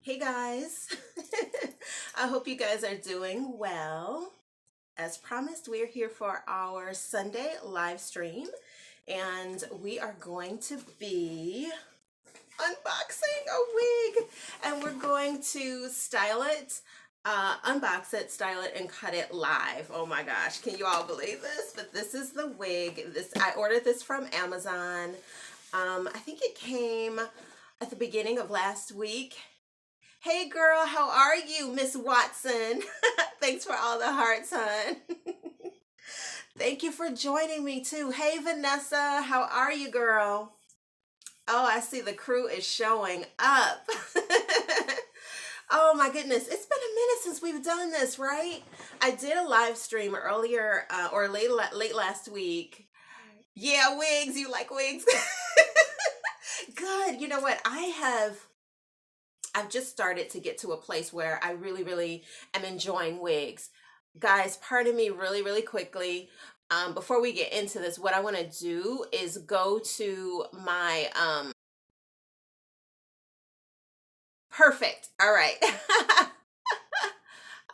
Hey guys, I hope you guys are doing well. As promised, we are here for our Sunday live stream, and we are going to be unboxing a wig, and we're going to style it, unbox it, style it, and cut it live. Oh my gosh, can you all believe this? But this is the wig. I ordered this from Amazon. I think it came at the beginning of last week. Hey girl, how are you, Miss Watson? Thanks for all the hearts, hon. Thank you for joining me too. Hey Vanessa, how are you, girl? Oh, I see the crew is showing up. Oh my goodness, it's been a minute since we've done this, right? I did a live stream earlier or late last week. Yeah, wigs, you like wigs? Good. You know what? I've just started to get to a place where I really am enjoying wigs. Guys, pardon me really quickly. Before we get into this, what I want to do is go to my perfect. All right.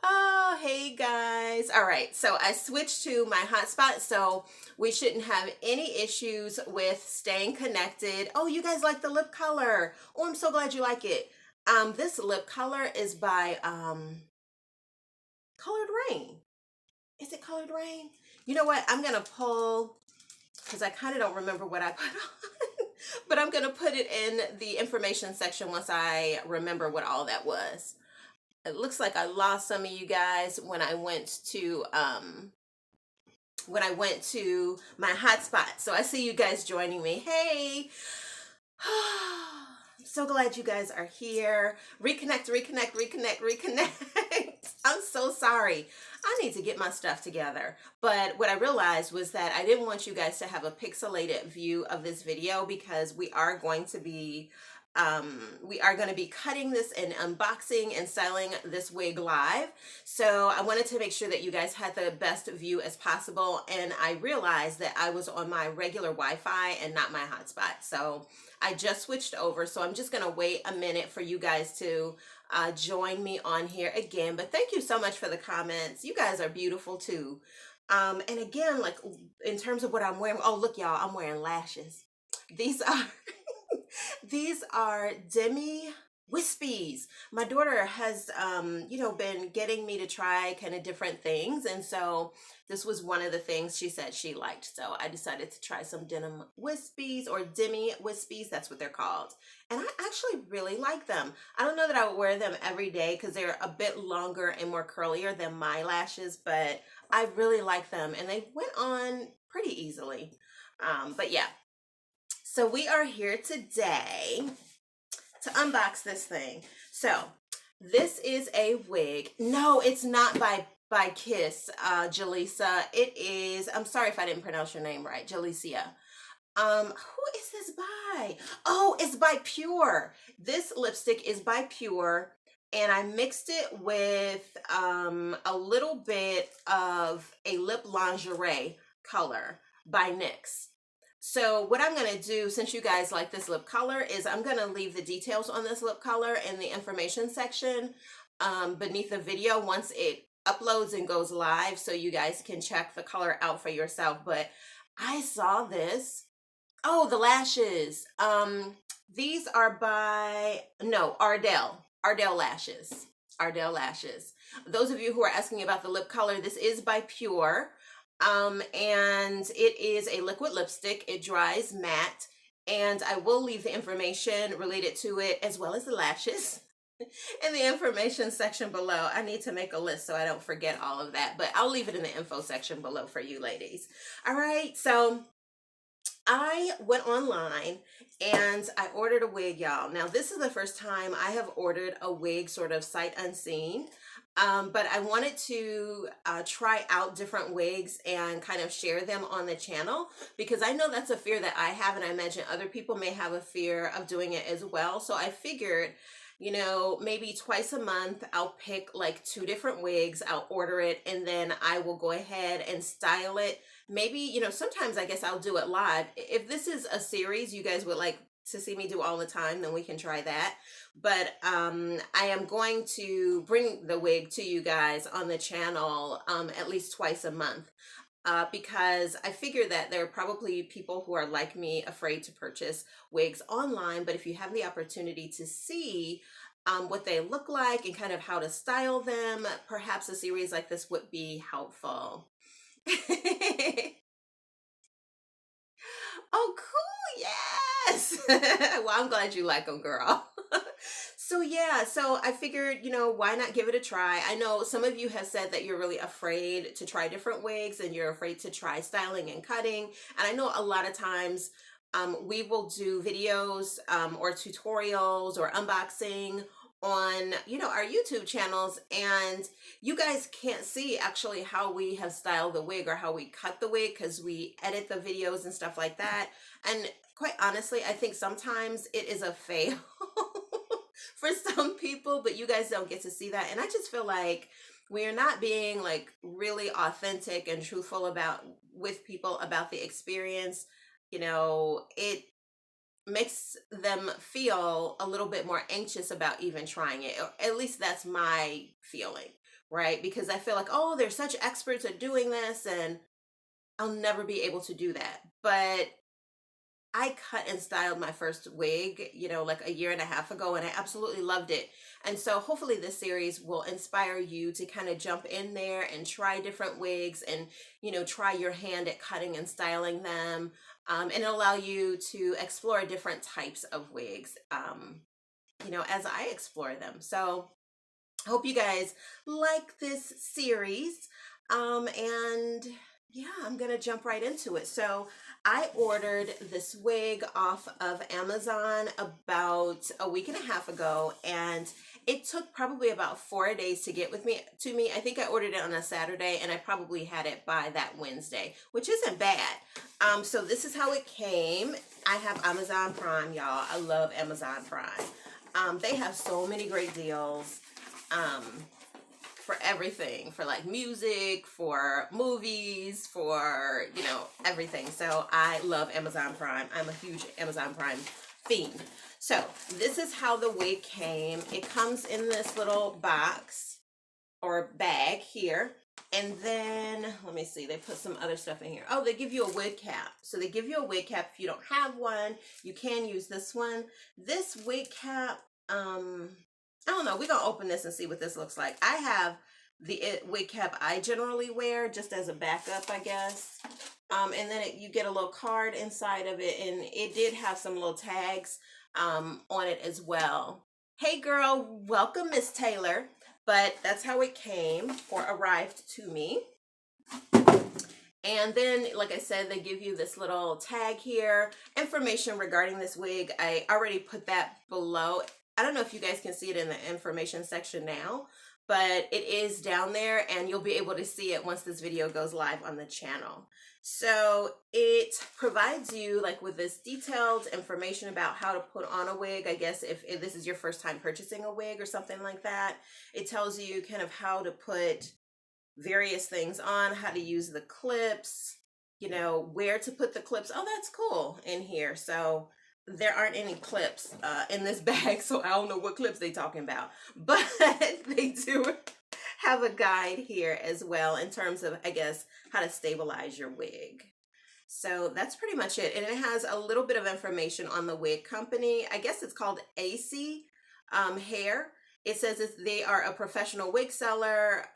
Oh, hey guys. All right. So I switched to my hotspot, so we shouldn't have any issues with staying connected. Oh, you guys like the lip color. Oh, I'm so glad you like it. This lip color is by Colored Rain. Is it Colored Rain? You know what? I'm going to pull, because I kind of don't remember what I put on, but I'm going to put it in the information section once I remember what all that was. It looks like I lost some of you guys when I went to my hotspot. So I see you guys joining me. Hey. I'm so glad you guys are here. Reconnect. I'm so sorry. I need to get my stuff together. But what I realized was that I didn't want you guys to have a pixelated view of this video because we are going to be cutting this and unboxing and styling this wig live. So I wanted to make sure that you guys had the best view as possible. And I realized that I was on my regular Wi-Fi and not my hotspot. So I just switched over. So I'm just going to wait a minute for you guys to join me on here again. But thank you so much for the comments. You guys are beautiful too. And again, like in terms of what I'm wearing, oh, look, y'all, I'm wearing lashes. These are these are demi wispies. My daughter has been getting me to try kind of different things, and so this was one of the things she said she liked. So I decided to try some denim wispies or demi wispies, that's what they're called. And I actually really like them. I don't know that I would wear them every day because they're a bit longer and more curlier than my lashes, but I really like them and they went on pretty easily. But yeah, so we are here today to unbox this thing. So this is a wig. No, it's not by Kiss, Jaleesa. It is, I'm sorry if I didn't pronounce your name right, Jaleesa. Who is this by? Oh, it's by Pure. This lipstick is by Pure, and I mixed it with a little bit of a lip lingerie color by NYX. So what I'm going to do, since you guys like this lip color, is I'm going to leave the details on this lip color in the information section beneath the video once it uploads and goes live, so you guys can check the color out for yourself. But I saw this. Oh, the lashes. These are by, no, Ardell. Ardell lashes. Ardell lashes. Those of you who are asking about the lip color, this is by Pure. And it is a liquid lipstick. It dries matte, and I will leave the information related to it as well as the lashes in the information section below. I need to make a list so I don't forget all of that, but I'll leave it in the info section below for you ladies. All right, so I went online and I ordered a wig, y'all. Now, this is the first time I have ordered a wig sort of sight unseen. But I wanted to try out different wigs and kind of share them on the channel because I know that's a fear that I have, and I imagine other people may have a fear of doing it as well. So I figured, maybe twice a month I'll pick like 2 different wigs, I'll order it, and then I will go ahead and style it. Maybe, sometimes I guess I'll do it live. If this is a series, you guys would like to see me do all the time, then we can try that. But I am going to bring the wig to you guys on the channel at least twice a month. Because I figure that there are probably people who are like me, afraid to purchase wigs online. But if you have the opportunity to see what they look like and kind of how to style them, perhaps a series like this would be helpful. Oh, cool. Yes. Well, I'm glad you like them, girl. So yeah, so I figured, why not give it a try? I know some of you have said that you're really afraid to try different wigs and you're afraid to try styling and cutting. And I know a lot of times we will do videos or tutorials or unboxing on, our YouTube channels, and you guys can't see actually how we have styled the wig or how we cut the wig because we edit the videos and stuff like that. And quite honestly, I think sometimes it is a fail for some people, but you guys don't get to see that. And I just feel like we are not being like really authentic and truthful with people about the experience. It makes them feel a little bit more anxious about even trying it. Or at least that's my feeling, right? Because I feel like, oh, they're such experts at doing this and I'll never be able to do that. But I cut and styled my first wig, like a year and a half ago, and I absolutely loved it. And so hopefully this series will inspire you to kind of jump in there and try different wigs and, try your hand at cutting and styling them, and allow you to explore different types of wigs, as I explore them. So I hope you guys like this series. And yeah, I'm gonna jump right into it. So I ordered this wig off of Amazon about a week and a half ago, and it took probably about 4 days to get to me. I think I ordered it on a Saturday, and I probably had it by that Wednesday, which isn't bad. So this is how it came. I have Amazon Prime, y'all. I love Amazon Prime. They have so many great deals. For everything, for like music, for movies, for everything. So I love Amazon Prime. I'm a huge Amazon Prime fiend. So this is how the wig came. It comes in this little box or bag here. And then, let me see, they put some other stuff in here. Oh, they give you a wig cap. So they give you a wig cap. If you don't have one, you can use this one. This wig cap, I don't know. We're going to open this and see what this looks like. I have the wig cap I generally wear just as a backup, I guess. And then you get a little card inside of it, and it did have some little tags on it as well. Hey girl, welcome Miss Taylor. But that's how it came or arrived to me. And then, like I said, they give you this little tag here, information regarding this wig. I already put that below. I don't know if you guys can see it in the information section now, but it is down there, and you'll be able to see it once this video goes live on the channel. So it provides you like with this detailed information about how to put on a wig. I guess if this is your first time purchasing a wig or something like that, it tells you kind of how to put various things on, how to use the clips, where to put the clips. Oh, that's cool in here. So there aren't any clips in this bag, so I don't know what clips they're talking about, but they do have a guide here as well in terms of, I guess, how to stabilize your wig. So that's pretty much it. And it has a little bit of information on the wig company. I guess it's called AC Hair. It says they are a professional wig seller,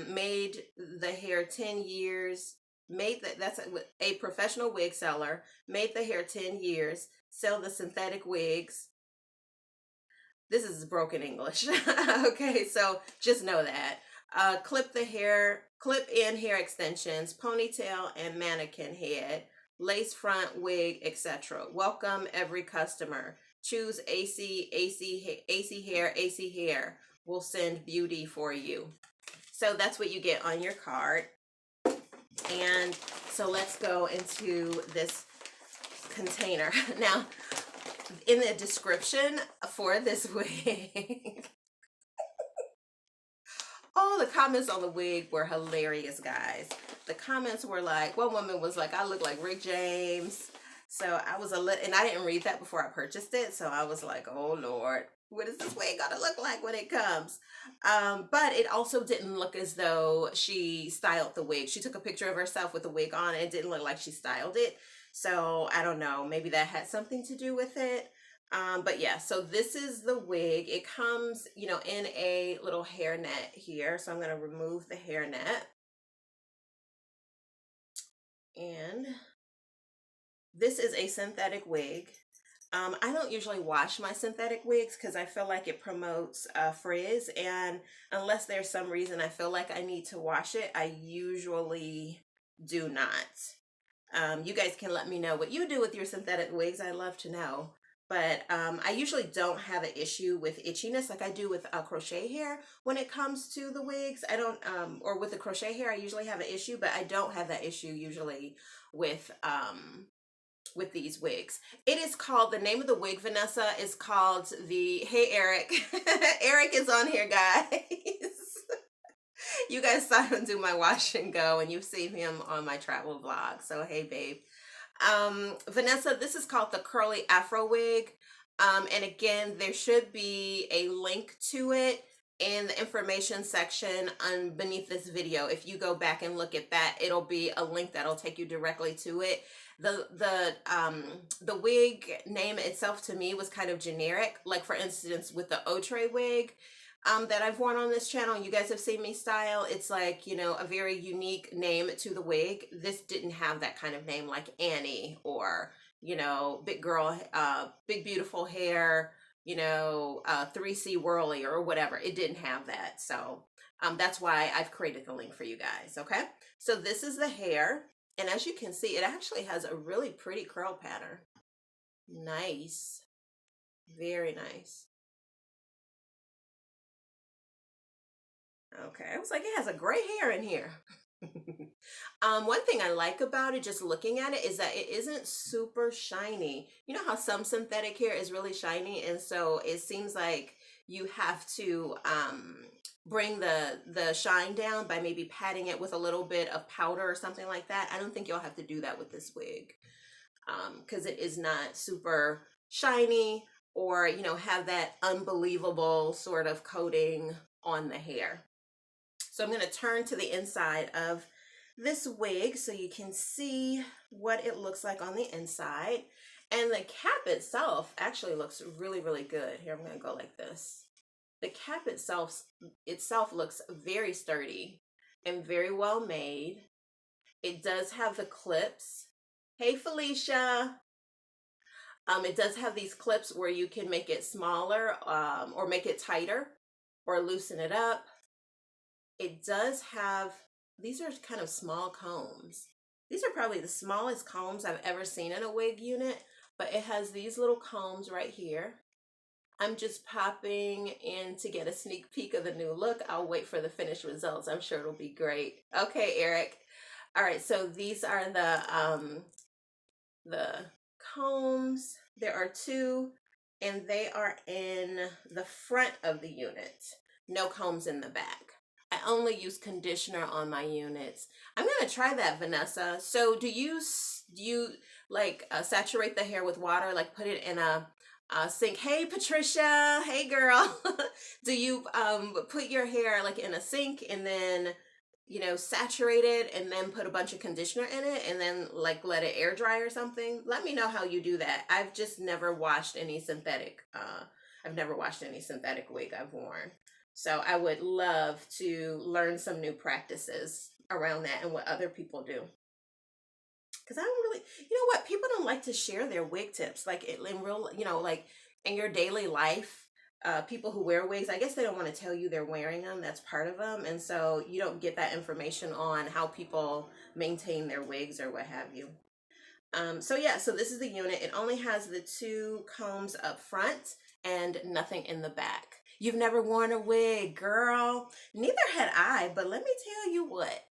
made the hair 10 years, that's a professional wig seller, made the hair 10 years, sell the synthetic wigs. This is broken English. Okay, so just know that. Clip in hair extensions, ponytail and mannequin head, lace front wig, etc. Welcome every customer. Choose AC hair will send beauty for you. So that's what you get on your card. And so let's go into this container. Now, in the description for this wig, oh, the comments on the wig were hilarious, guys. The comments were like, one woman was like, I look like Rick James. So I was a little, and I didn't read that before I purchased it. So I was like, oh Lord, what is this wig gonna look like when it comes? But it also didn't look as though she styled the wig. She took a picture of herself with the wig on, and it didn't look like she styled it. So I don't know, maybe that had something to do with it. But yeah, so this is the wig. It comes, in a little hairnet here. So I'm going to remove the hairnet. And this is a synthetic wig. I don't usually wash my synthetic wigs because I feel like it promotes frizz. And unless there's some reason I feel like I need to wash it, I usually do not. You guys can let me know what you do with your synthetic wigs. I'd love to know. But I usually don't have an issue with itchiness like I do with crochet hair when it comes to the wigs. I don't, or with the crochet hair, I usually have an issue, but I don't have that issue usually with these wigs. It is called, the name of the wig, Vanessa, is called the, hey Eric, Eric is on here, guys. You guys saw him do my wash and go, and you've seen him on my travel vlog. So hey babe. Vanessa, this is called the curly afro wig. And again, there should be a link to it in the information section beneath this video. If you go back and look at that, it'll be a link that'll take you directly to it. The wig name itself to me was kind of generic. Like for instance, with the Outre wig, that I've worn on this channel, you guys have seen me style, it's like, a very unique name to the wig. This didn't have that kind of name, like Annie or, big girl, big beautiful hair, Tracee whirly or whatever. It didn't have that. So that's why I've created the link for you guys. Okay. So this is the hair. And as you can see, it actually has a really pretty curl pattern. Nice. Very nice. Okay, I was like, it has a gray hair in here. One thing I like about it, just looking at it, is that it isn't super shiny. You know how some synthetic hair is really shiny, and so it seems like you have to bring the shine down by maybe patting it with a little bit of powder or something like that. I don't think you'll have to do that with this wig because it is not super shiny or, have that unbelievable sort of coating on the hair. So I'm going to turn to the inside of this wig so you can see what it looks like on the inside. And the cap itself actually looks really, really good. Here, I'm going to go like this. The cap itself looks very sturdy and very well made. It does have the clips. Hey, Felicia. It does have these clips where you can make it smaller or make it tighter or loosen it up. It does have, these are kind of small combs. These are probably the smallest combs I've ever seen in a wig unit, but it has these little combs right here. I'm just popping in to get a sneak peek of the new look. I'll wait for the finished results. I'm sure it'll be great. Okay, Eric. All right, so these are the combs. There are two, and they are in the front of the unit. No combs in the back. I only use conditioner on my units. I'm gonna try that, Vanessa. So do you like saturate the hair with water, like put it in a sink? Hey Patricia, hey girl. Do you put your hair like in a sink and then saturate it and then put a bunch of conditioner in it and then like let it air dry or something? Let me know how you do that. I've just never washed any synthetic wig I've worn. So I would love to learn some new practices around that and what other people do. Because I don't really, people don't like to share their wig tips. Like in real, like in your daily life, people who wear wigs, I guess they don't want to tell you they're wearing them. That's part of them. And so you don't get that information on how people maintain their wigs or what have you. So this is the unit. It only has the two combs up front and nothing in the back. You've never worn a wig, girl. Neither had I, but let me tell you what.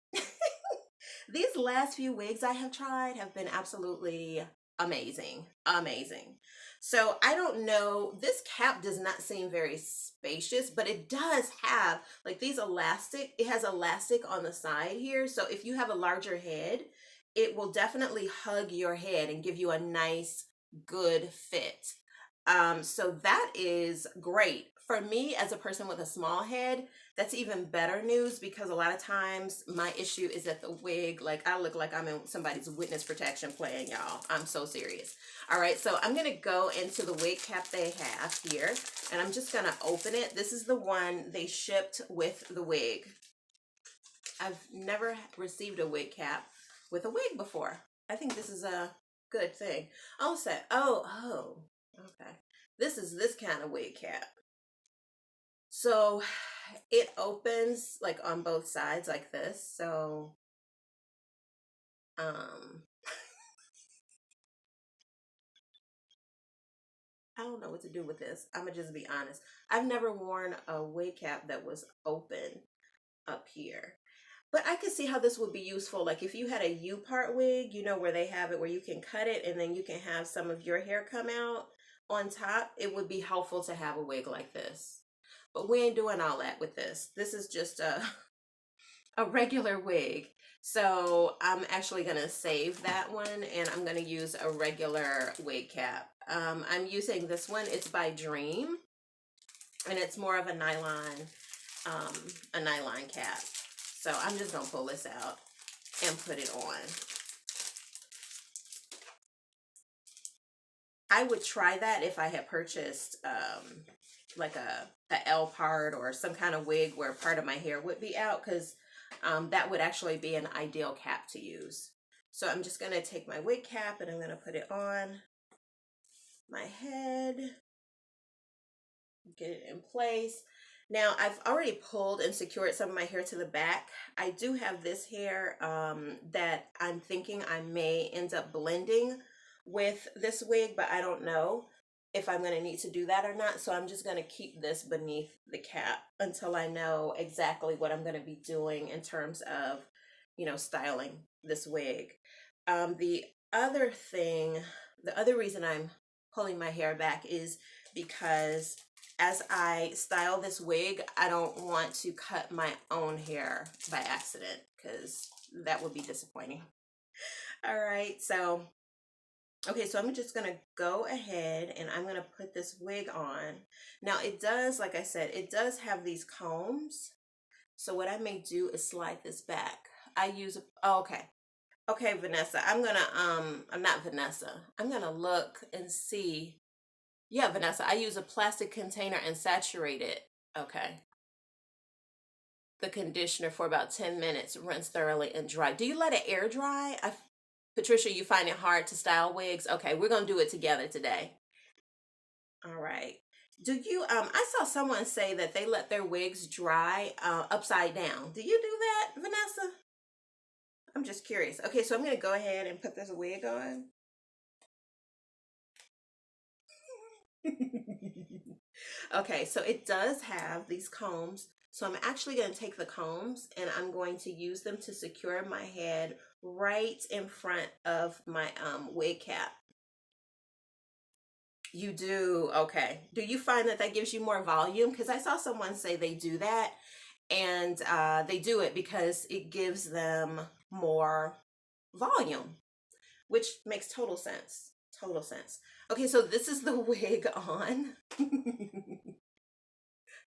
These last few wigs I have tried have been absolutely amazing. Amazing. So I don't know, this cap does not seem very spacious, but it does have like these elastic, it has elastic on the side here. So if you have a larger head, it will definitely hug your head and give you a nice, good fit. So that is great. For me, as a person with a small head, that's even better news because a lot of times my issue is that the wig, like I look like I'm in somebody's witness protection plan, y'all. I'm so serious. All right, so I'm gonna go into the wig cap they have here and I'm just gonna open it. This is the one they shipped with the wig. I've never received a wig cap with a wig before. I think this is a good thing. I'll say, oh, okay. This is this kind of wig cap. So it opens like on both sides like this. So, I don't know what to do with this. I'm gonna just be honest. I've never worn a wig cap that was open up here. But I could see how this would be useful. Like if you had a U-part wig, you know, where they have it where you can cut it and then you can have some of your hair come out on top. It would be helpful to have a wig like this. But we ain't doing all that with this. This is just a regular wig. So I'm actually gonna save that one and I'm gonna use a regular wig cap. I'm using this one. It's by Dream and it's more of a nylon cap. So I'm just gonna pull this out and put it on. I would try that if I had purchased like a L part or some kind of wig where part of my hair would be out, because that would actually be an ideal cap to use. So I'm just gonna take my wig cap and I'm gonna put it on my head, get it in place. Now I've already pulled and secured some of my hair to the back. I do have this hair that I'm thinking I may end up blending with this wig, but I don't know if I'm gonna need to do that or not. So I'm just gonna keep this beneath the cap until I know exactly what I'm gonna be doing in terms of, you know, styling this wig. The other thing, the other reason I'm pulling my hair back is because as I style this wig, I don't want to cut my own hair by accident because that would be disappointing. All right, so, okay, so I'm just gonna go ahead and I'm gonna put this wig on. Now it does, like I said, it does have these combs. So what I may do is slide this back. I use, oh, okay, Vanessa, I'm not Vanessa. I'm gonna look and see. Yeah, Vanessa, I use a plastic container and saturate it. Okay. The conditioner for about 10 minutes, rinse thoroughly and dry. Do you let it air dry? Patricia, you find it hard to style wigs? Okay, we're gonna do it together today. All right. Do you, I saw someone say that they let their wigs dry upside down. Do you do that, Vanessa? I'm just curious. Okay, so I'm gonna go ahead and put this wig on. Okay, so it does have these combs. So I'm actually going to take the combs and I'm going to use them to secure my head right in front of my wig cap. You do? Okay. Do you find that that gives you more volume? Because I saw someone say they do that and they do it because it gives them more volume, which makes total sense. Total sense. Okay, so this is the wig on.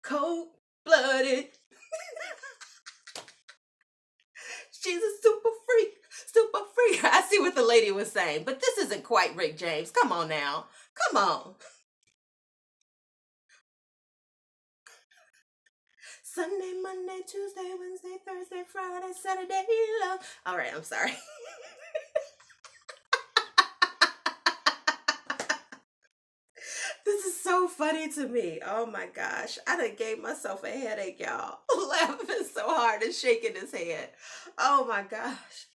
Cold-blooded. She's a super freak, super freak. I see what the lady was saying, but this isn't quite Rick James. Come on now. Come on. Sunday, Monday, Tuesday, Wednesday, Thursday, Friday, Saturday, love. All right, I'm sorry. This is so funny to me. Oh my gosh. I done gave myself a headache, y'all. Laughing so hard and shaking his head. Oh my gosh.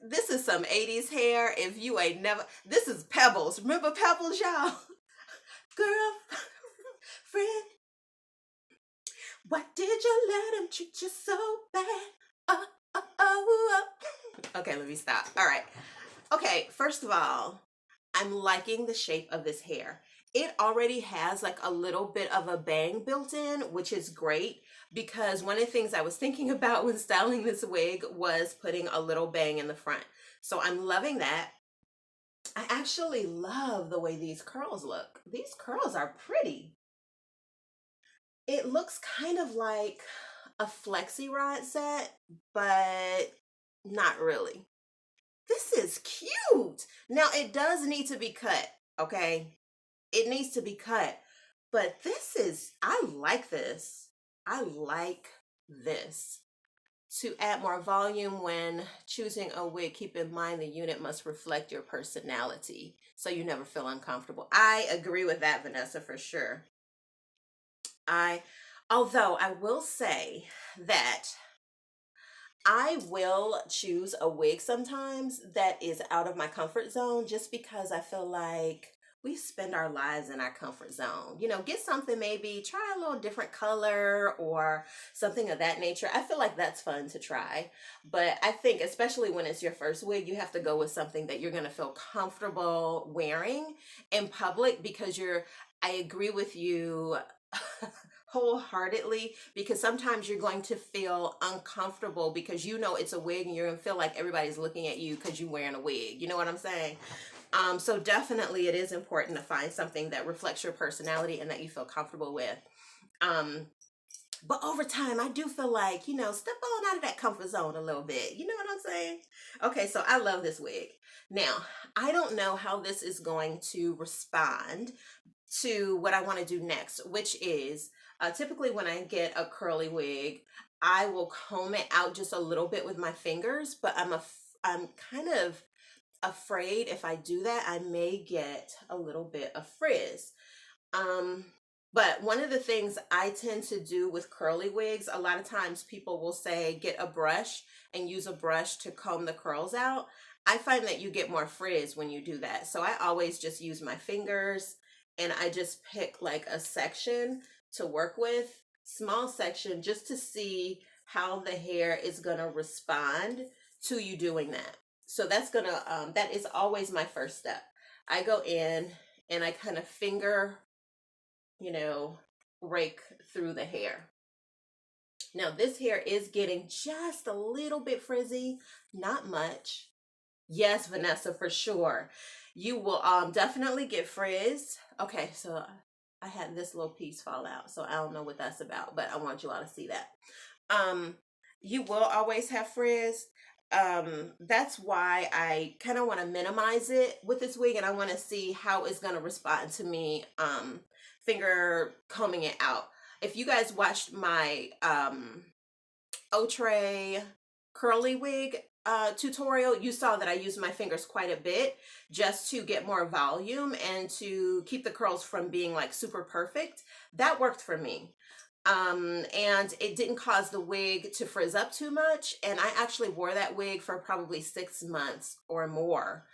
This is some 80s hair. If you ain't never, this is Pebbles. Remember Pebbles, y'all? Girl, friend, why did you let him treat you so bad? Oh. Okay, let me stop. All right. Okay, first of all, I'm liking the shape of this hair. it already has like a little bit of a bang built in, which is great because one of the things I was thinking about when styling this wig was putting a little bang in the front. So I'm loving that. I actually love the way these curls look. These curls are pretty. It looks kind of like a flexi rod set, but not really. This is cute. Now it does need to be cut, okay? It needs to be cut. But I like this. I like this. To add more volume when choosing a wig, keep in mind the unit must reflect your personality so you never feel uncomfortable. I agree with that, Vanessa, for sure. I, although I will say that I will choose a wig sometimes that is out of my comfort zone just because I feel like we spend our lives in our comfort zone. You know, get something, maybe try a little different color or something of that nature. I feel like that's fun to try. But I think, especially when it's your first wig, you have to go with something that you're going to feel comfortable wearing in public because I agree with you wholeheartedly, because sometimes you're going to feel uncomfortable because you know it's a wig and you're going to feel like everybody's looking at you because you're wearing a wig. You know what I'm saying? So definitely it is important to find something that reflects your personality and that you feel comfortable with. Um, but over time, I do feel like, step on out of that comfort zone a little bit. You know what I'm saying? Okay, so I love this wig. Now, I don't know how this is going to respond to what I want to do next, which is typically when I get a curly wig, I will comb it out just a little bit with my fingers, but I'm kind of afraid if I do that, I may get a little bit of frizz. Um, but one of the things I tend to do with curly wigs, a lot of times people will say get a brush and use a brush to comb the curls out. I find that you get more frizz when you do that. So I always just use my fingers and I just pick like a section to work with, small section, just to see how the hair is gonna respond to you doing that. So that is always my first step. I go in and I kind of finger, you know, rake through the hair. Now this hair is getting just a little bit frizzy, not much. Yes, Vanessa, for sure. You will definitely get frizz. Okay, so I had this little piece fall out, so I don't know what that's about, but I want you all to see that. You will always have frizz. That's why I kind of want to minimize it with this wig, and I want to see how it's going to respond to me finger combing it out. If you guys watched my Outre curly wig tutorial, you saw that I used my fingers quite a bit just to get more volume and to keep the curls from being like super perfect. That worked for me. And it didn't cause the wig to frizz up too much. And I actually wore that wig for probably 6 months or more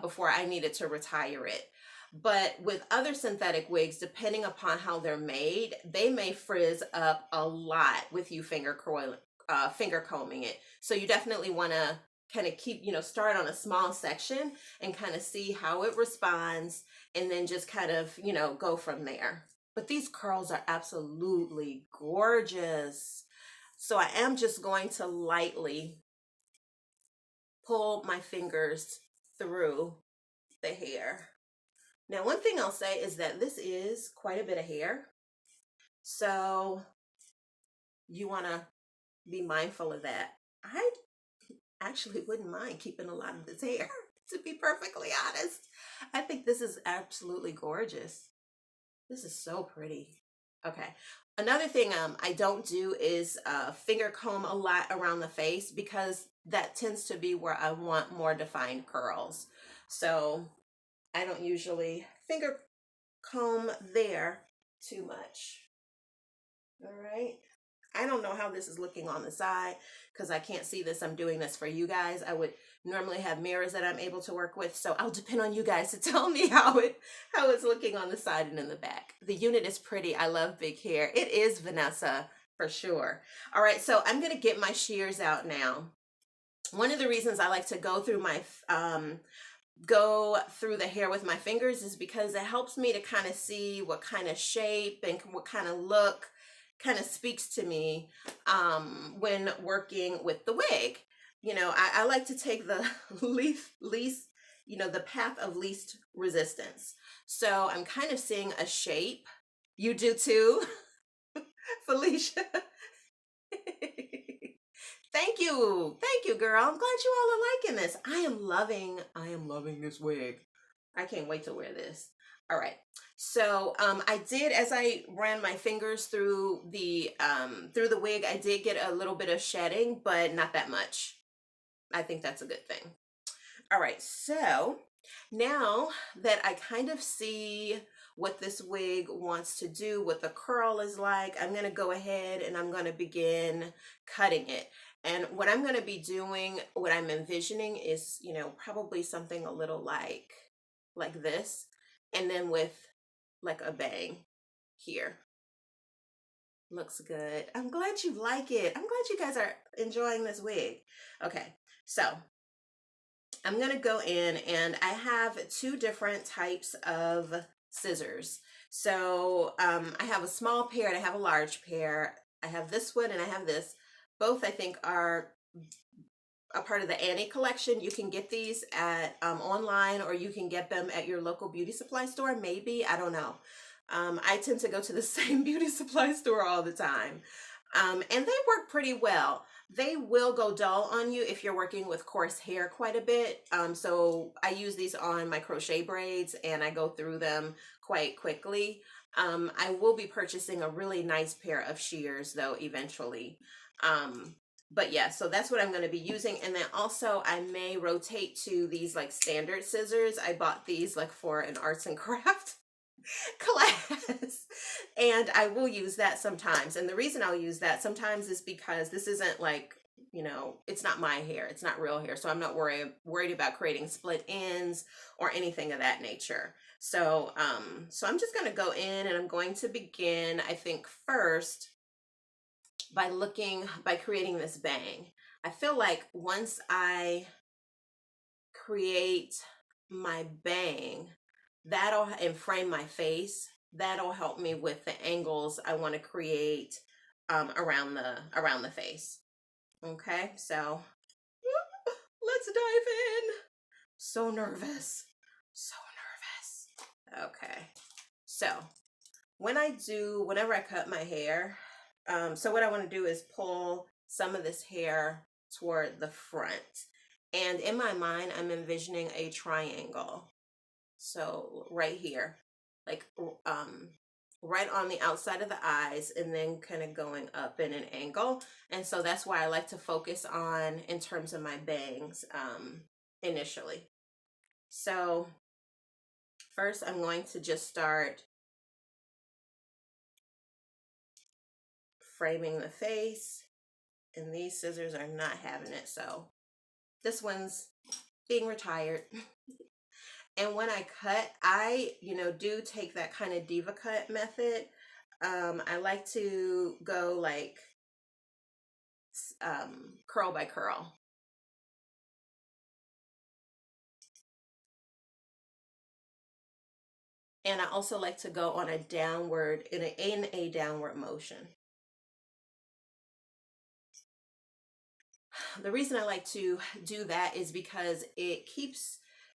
before I needed to retire it. But with other synthetic wigs, depending upon how they're made, they may frizz up a lot with you finger combing it. So you definitely want to kind of keep, start on a small section and kind of see how it responds and then just kind of, go from there. But these curls are absolutely gorgeous. So I am just going to lightly pull my fingers through the hair. Now, one thing I'll say is that this is quite a bit of hair. So you want to be mindful of that. I actually wouldn't mind keeping a lot of this hair, to be perfectly honest. I think this is absolutely gorgeous. This is so pretty. Okay. Another thing I don't do is finger comb a lot around the face because that tends to be where I want more defined curls. So I don't usually finger comb there too much. All right. I don't know how this is looking on the side because I can't see this. I'm doing this for you guys. I would normally have mirrors that I'm able to work with, so I'll depend on you guys to tell me how it's looking on the side and in the back. The unit is pretty. I love big hair. It is, Vanessa, for sure. All right, so I'm gonna get my shears out now. One of the reasons I like to go through my go through the hair with my fingers is because it helps me to kind of see what kind of shape and what kind of look kind of speaks to me when working with the wig. I like to take the least, the path of least resistance. So I'm kind of seeing a shape. You do too, Felicia. Thank you, girl. I'm glad you all are liking this. I am loving this wig. I can't wait to wear this. All right. So I did, as I ran my fingers through the wig, I did get a little bit of shedding, but not that much. I think that's a good thing. All right, so now that I kind of see what this wig wants to do, what the curl is like, I'm going to go ahead and I'm going to begin cutting it. And what I'm going to be doing, what I'm envisioning is, probably something a little like this, and then with like a bang here. Looks good. I'm glad you like it. I'm glad you guys are enjoying this wig. Okay, so I'm going to go in, and I have two different types of scissors. So I have a small pair and I have a large pair. I have this one and I have this. Both I think are a part of the Annie collection. You can get these at online, or you can get them at your local beauty supply store. Maybe, I don't know. I tend to go to the same beauty supply store all the time. And they work pretty well. They will go dull on you if you're working with coarse hair quite a bit. So I use these on my crochet braids and I go through them quite quickly. I will be purchasing a really nice pair of shears though eventually. But yeah, so that's what I'm going to be using. And then also I may rotate to these like standard scissors. I bought these like for an arts and craft class, and I will use that sometimes. And the reason I'll use that sometimes is because this isn't like, it's not my hair, it's not real hair, so I'm not worried about creating split ends or anything of that nature. So I'm just going to go in and I'm going to begin, I think, first by creating this bang. I feel like once I create my bang, and frame my face, that'll help me with the angles I want to create around the face. Okay, so let's dive in. So nervous, so nervous. Okay, so whenever I cut my hair, so what I want to do is pull some of this hair toward the front, and in my mind I'm envisioning a triangle. So right here, like right on the outside of the eyes, and then kind of going up in an angle. And so that's why I like to focus on in terms of my bangs initially. So first I'm going to just start framing the face, and these scissors are not having it, so this one's being retired. And when I cut, I, do take that kind of diva cut method. I like to go like curl by curl. And I also like to go on a downward, in a downward motion. The reason I like to do that is because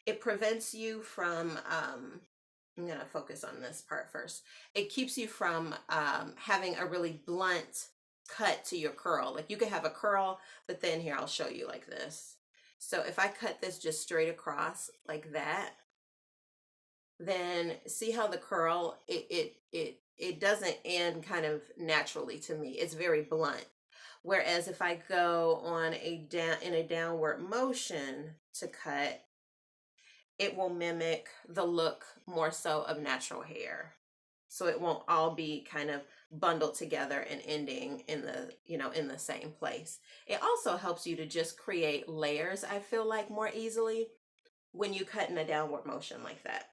it prevents you from, I'm going to focus on this part first. It keeps you from having a really blunt cut to your curl. Like you could have a curl, but then here, I'll show you like this. So if I cut this just straight across like that, then see how the curl, it doesn't end kind of naturally to me. It's very blunt. Whereas if I go on in a downward motion to cut, it will mimic the look more so of natural hair. So it won't all be kind of bundled together and ending in the same place. It also helps you to just create layers, I feel like, more easily when you cut in a downward motion like that.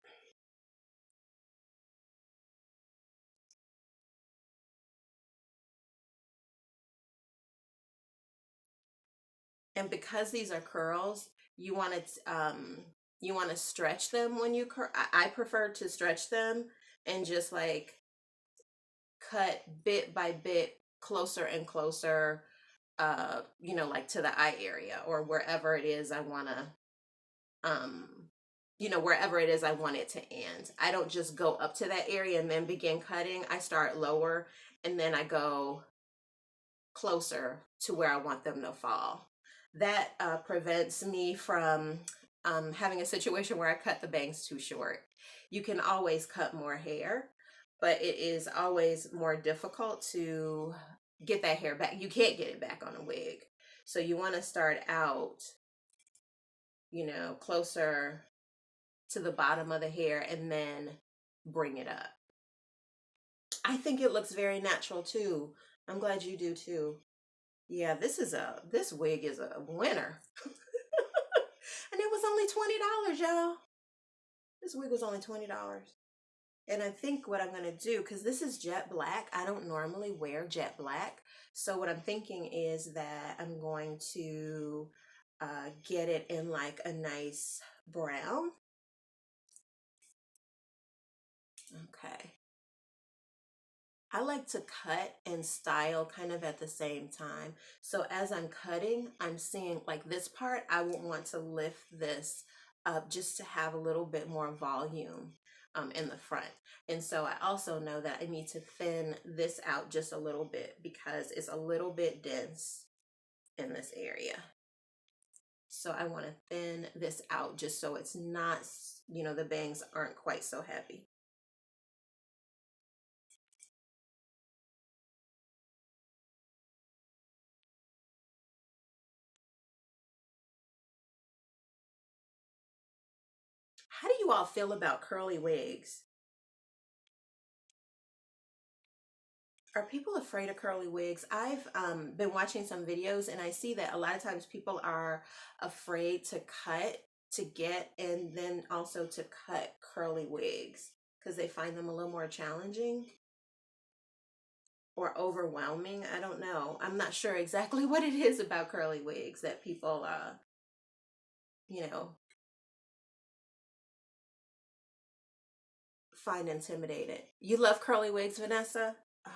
And because these are curls, you want to You want to stretch them when you I prefer to stretch them and just like cut bit by bit closer and closer, like to the eye area or wherever it is I want to, wherever it is I want it to end. I don't just go up to that area and then begin cutting. I start lower and then I go closer to where I want them to fall. That prevents me from having a situation where I cut the bangs too short. You can always cut more hair, but it is always more difficult to get that hair back. You can't get it back on a wig. So you want to start out, closer to the bottom of the hair and then bring it up. I think it looks very natural too. I'm glad you do too. Yeah, this wig is a winner. And it was only $20, y'all. This wig was only $20. And I think what I'm gonna do, because this is jet black, I don't normally wear jet black. So what I'm thinking is that I'm going to get it in like a nice brown. Okay. I like to cut and style kind of at the same time. So as I'm cutting, I'm seeing like this part, I would want to lift this up just to have a little bit more volume in the front. And so I also know that I need to thin this out just a little bit because it's a little bit dense in this area. So I want to thin this out just so it's not, the bangs aren't quite so heavy. How do you all feel about curly wigs? Are people afraid of curly wigs? I've been watching some videos and I see that a lot of times people are afraid to cut to get and then also to cut curly wigs because they find them a little more challenging or overwhelming. I don't know. I'm not sure exactly what it is about curly wigs that people, you know, find intimidated. You love curly wigs, Vanessa? Oh,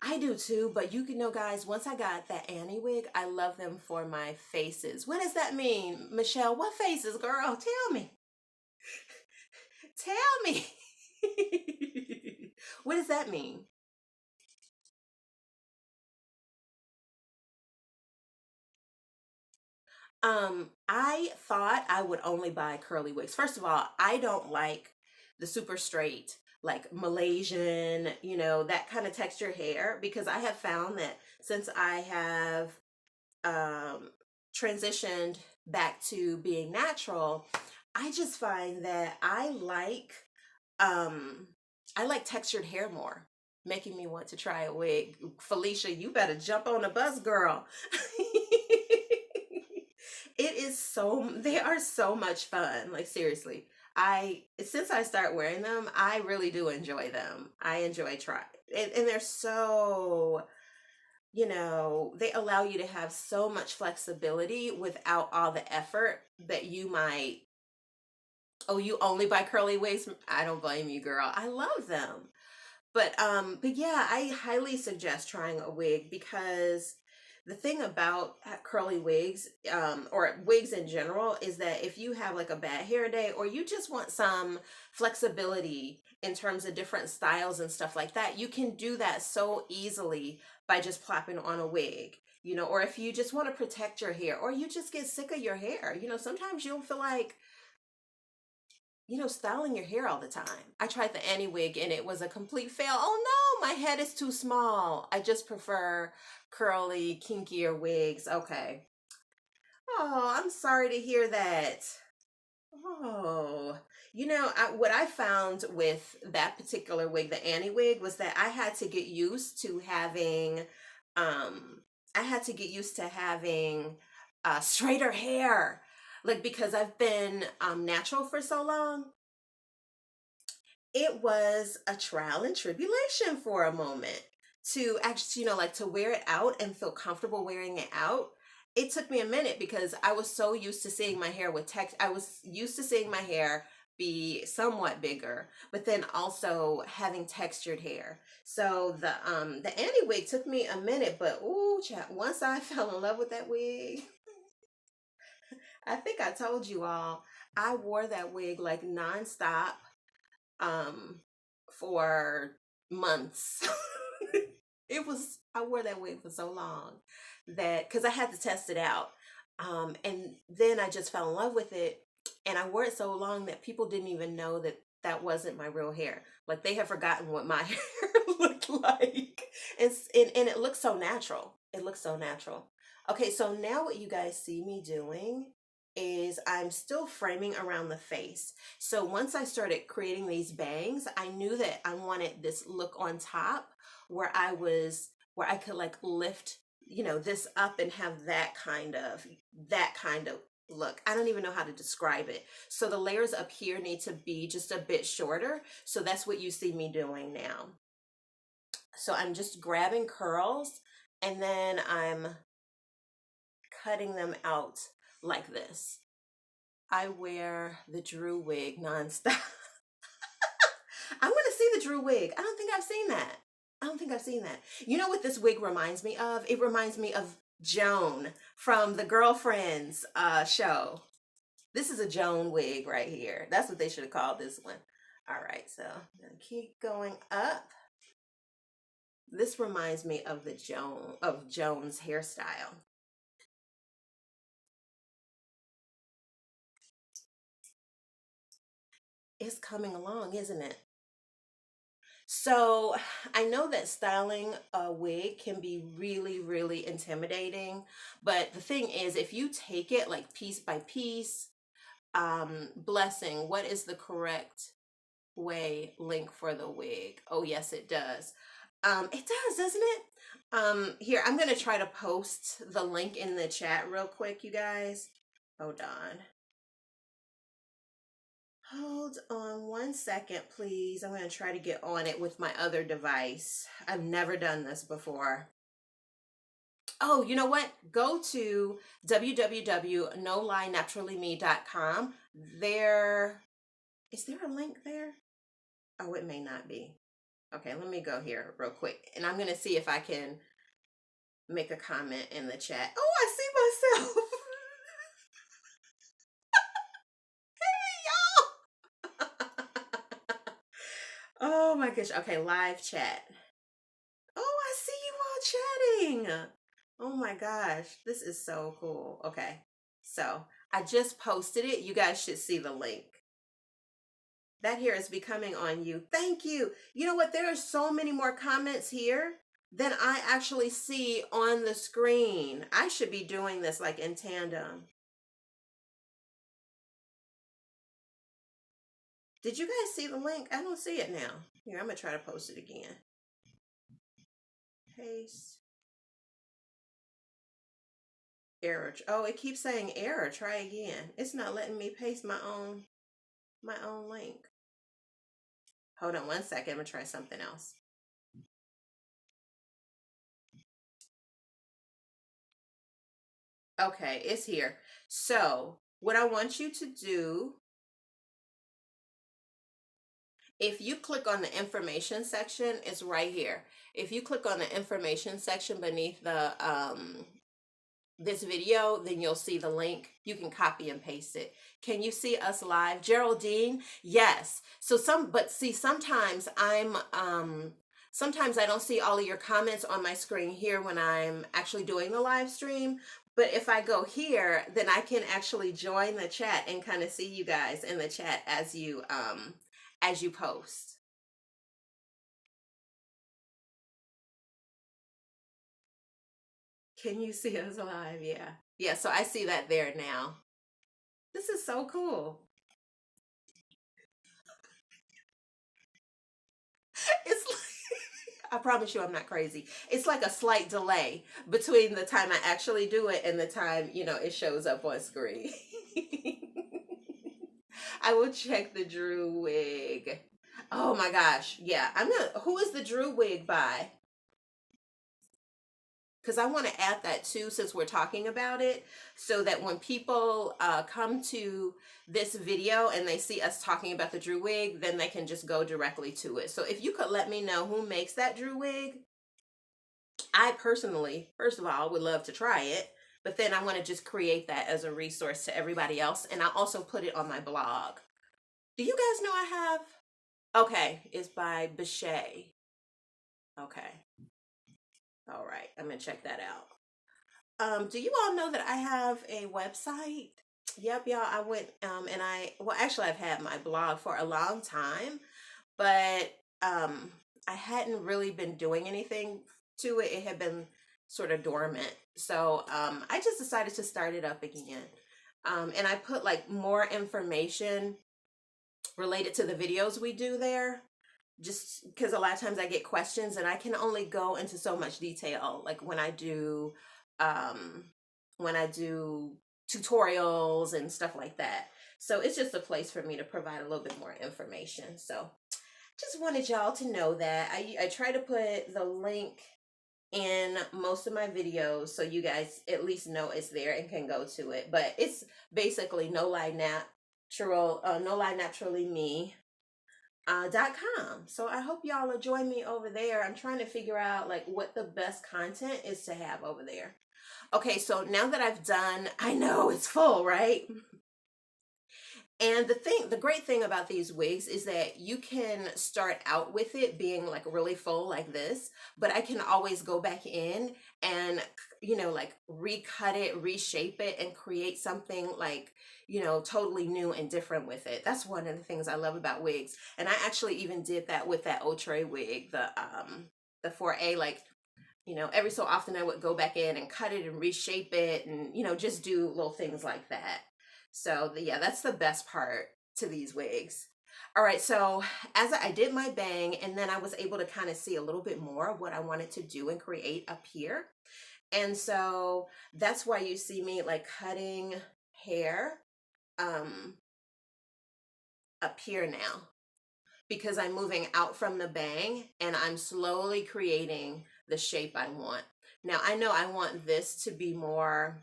I do too, but you can know, guys, once I got that Annie wig, I love them for my faces. What does that mean? Michelle, what faces, girl? Tell me. Tell me. What does that mean? I thought I would only buy curly wigs. First of all, I don't like the super straight, like Malaysian, that kind of texture hair because I have found that since I have um, transitioned back to being natural, I just find that um, I like textured hair more, making me want to try a wig. Felicia, you better jump on the bus, girl. It is they are so much fun. Like seriously. Since I start wearing them, I really do enjoy them. I enjoy trying. And they're so, they allow you to have so much flexibility without all the effort that you might. Oh, you only buy curly wigs? I don't blame you, girl. I love them. But yeah, I highly suggest trying a wig because the thing about curly wigs, or wigs in general, is that if you have like a bad hair day or you just want some flexibility in terms of different styles and stuff like that, you can do that so easily by just plopping on a wig. Or if you just want to protect your hair or you just get sick of your hair, sometimes you'll feel like styling your hair all the time. I tried the Annie wig and it was a complete fail. Oh no, my head is too small. I just prefer curly, kinkier wigs. Okay. Oh, I'm sorry to hear that. Oh, what I found with that particular wig, the Annie wig, was that um, I had to get used to having straighter hair. Like, because I've been natural for so long, it was a trial and tribulation for a moment to actually, like to wear it out and feel comfortable wearing it out. it took me a minute because I was so used to seeing my hair with text. I was used to seeing my hair be somewhat bigger, but then also having textured hair. So the Annie wig took me a minute, but ooh, chat, once I fell in love with that wig, I think I told you all, I wore that wig like nonstop um for months. It was, I wore that wig for so long that because I had to test it out. And then I just fell in love with it, and I wore it so long that people didn't even know that that wasn't my real hair. Like they have forgotten what my hair looked like. And it looks so natural. It looks so natural. Okay, so now what you guys see me doing is I'm still framing around the face. So once I started creating these bangs, I knew that I wanted this look on top where where I could like lift, this up and have that kind of look. I don't even know how to describe it. So the layers up here need to be just a bit shorter. So that's what you see me doing now. So I'm just grabbing curls and then I'm cutting them out like this. I wear the Drew wig nonstop. I want to see the Drew wig. I don't think I've seen that. I don't think I've seen that. You know what this wig reminds me of? It reminds me of Joan from the Girlfriends show. This is a Joan wig right here. That's what they should have called this one. All right, so I'm gonna keep going up. This reminds me of Joan's hairstyle. It's coming along, isn't it? So I know that styling a wig can be really, really intimidating. But the thing is, if you take it like piece by piece, blessing, what is the correct way link for the wig? Oh, yes, it does. It does, doesn't it? Here, I'm going to try to post the link in the chat real quick, you guys. Hold on. Hold on 1 second, please. I'm going to try to get on it with my other device. I've never done this before. Oh, you know what? Go to www.nolienaturallyme.com. Is there a link there? Oh, it may not be. Okay, let me go here real quick. And I'm going to see if I can make a comment in the chat. Oh, I see myself. Oh my gosh. Okay, live chat. Oh, I see you all chatting. Oh my gosh, this is so cool. Okay, so I just posted it. You guys should see the link. That here is becoming on you. Thank you. You know what? There are so many more comments here than I actually see on the screen. I should be doing this like in tandem. Did you guys see the link? I don't see it now. Here, I'm going to try to post it again. Paste. Error. Oh, it keeps saying error. Try again. It's not letting me paste my own link. Hold on 1 second. I'm going to try something else. Okay, it's here. So what I want you to do, if you click on the information section, it's right here. If you click on the information section beneath the this video, then you'll see the link. You can copy and paste it. Can you see us live? Geraldine, yes. So sometimes sometimes I don't see all of your comments on my screen here when I'm actually doing the live stream. But if I go here, then I can actually join the chat and kind of see you guys in the chat as you post. Can you see us live? Yeah. Yeah, so I see that there now. This is so cool. It's like, I promise you I'm not crazy. It's like a slight delay between the time I actually do it and the time, it shows up on screen. I will check the Drew wig. Oh my gosh. Yeah. Who is the Drew wig by? because I want to add that too, since we're talking about it, so that when people come to this video and they see us talking about the Drew wig, then they can just go directly to it. So if you could let me know who makes that Drew wig, I personally, first of all, would love to try it, but then I want to just create that as a resource to everybody else, and I also put it on my blog. Do you guys know I have? Okay, it's by Bechet. Okay, all right, I'm gonna check that out. Do you all know that I have a website? Yep, y'all. I went and well, actually, I've had my blog for a long time, but I hadn't really been doing anything to it. It had been sort of dormant. So I just decided to start it up again. And I put like more information related to the videos we do there, just because a lot of times I get questions and I can only go into so much detail, like um when I do tutorials and stuff like that. So it's just a place for me to provide a little bit more information. So just wanted y'all to know that I try to put the link in most of my videos so you guys at least know it's there and can go to it. But it's basically no lie naturally me .com. So I hope y'all will join me over there. I'm trying to figure out like what the best content is to have over there. Okay, so now that I've done, I know it's full, right? And the great thing about these wigs is that you can start out with it being like really full like this, but I can always go back in and, like recut it, reshape it, and create something like, totally new and different with it. That's one of the things I love about wigs. And I actually even did that with that Outre wig, the 4A, like, every so often I would go back in and cut it and reshape it and, just do little things like that. So yeah, that's the best part to these wigs. All right, so as I did my bang, and then I was able to kind of see a little bit more of what I wanted to do and create up here. And so that's why you see me like cutting hair up here now, because I'm moving out from the bang and I'm slowly creating the shape I want. Now I know I want this to be more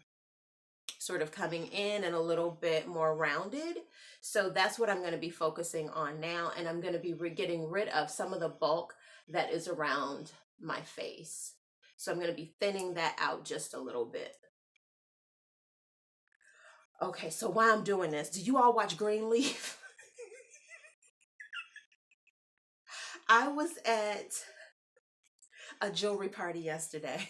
sort of coming in and a little bit more rounded. So that's what I'm going to be focusing on now. And I'm going to be getting rid of some of the bulk that is around my face. So I'm going to be thinning that out just a little bit. Okay, so while I'm doing this, did you all watch Greenleaf? I was at a jewelry party yesterday.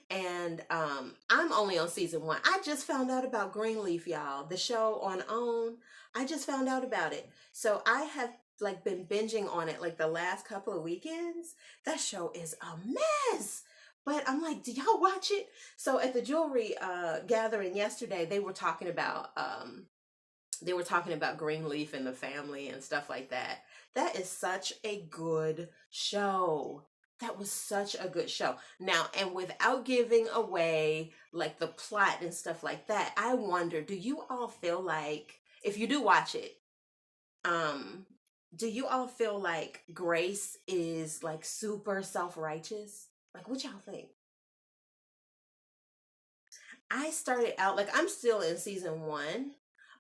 And I'm only on season 1. I just found out about Greenleaf, y'all. The show on OWN. I just found out about it. So I have like been binging on it like the last couple of weekends. That show is a mess. But I'm like, do y'all watch it? So at the jewelry gathering yesterday, they were talking about Greenleaf and the family and stuff like that. That is such a good show. That was such a good show. Now, and without giving away like the plot and stuff like that, I wonder, do you all feel like, if you do watch it, do you all feel like Grace is like super self-righteous? Like, what y'all think? I started out, like, I'm still in season 1,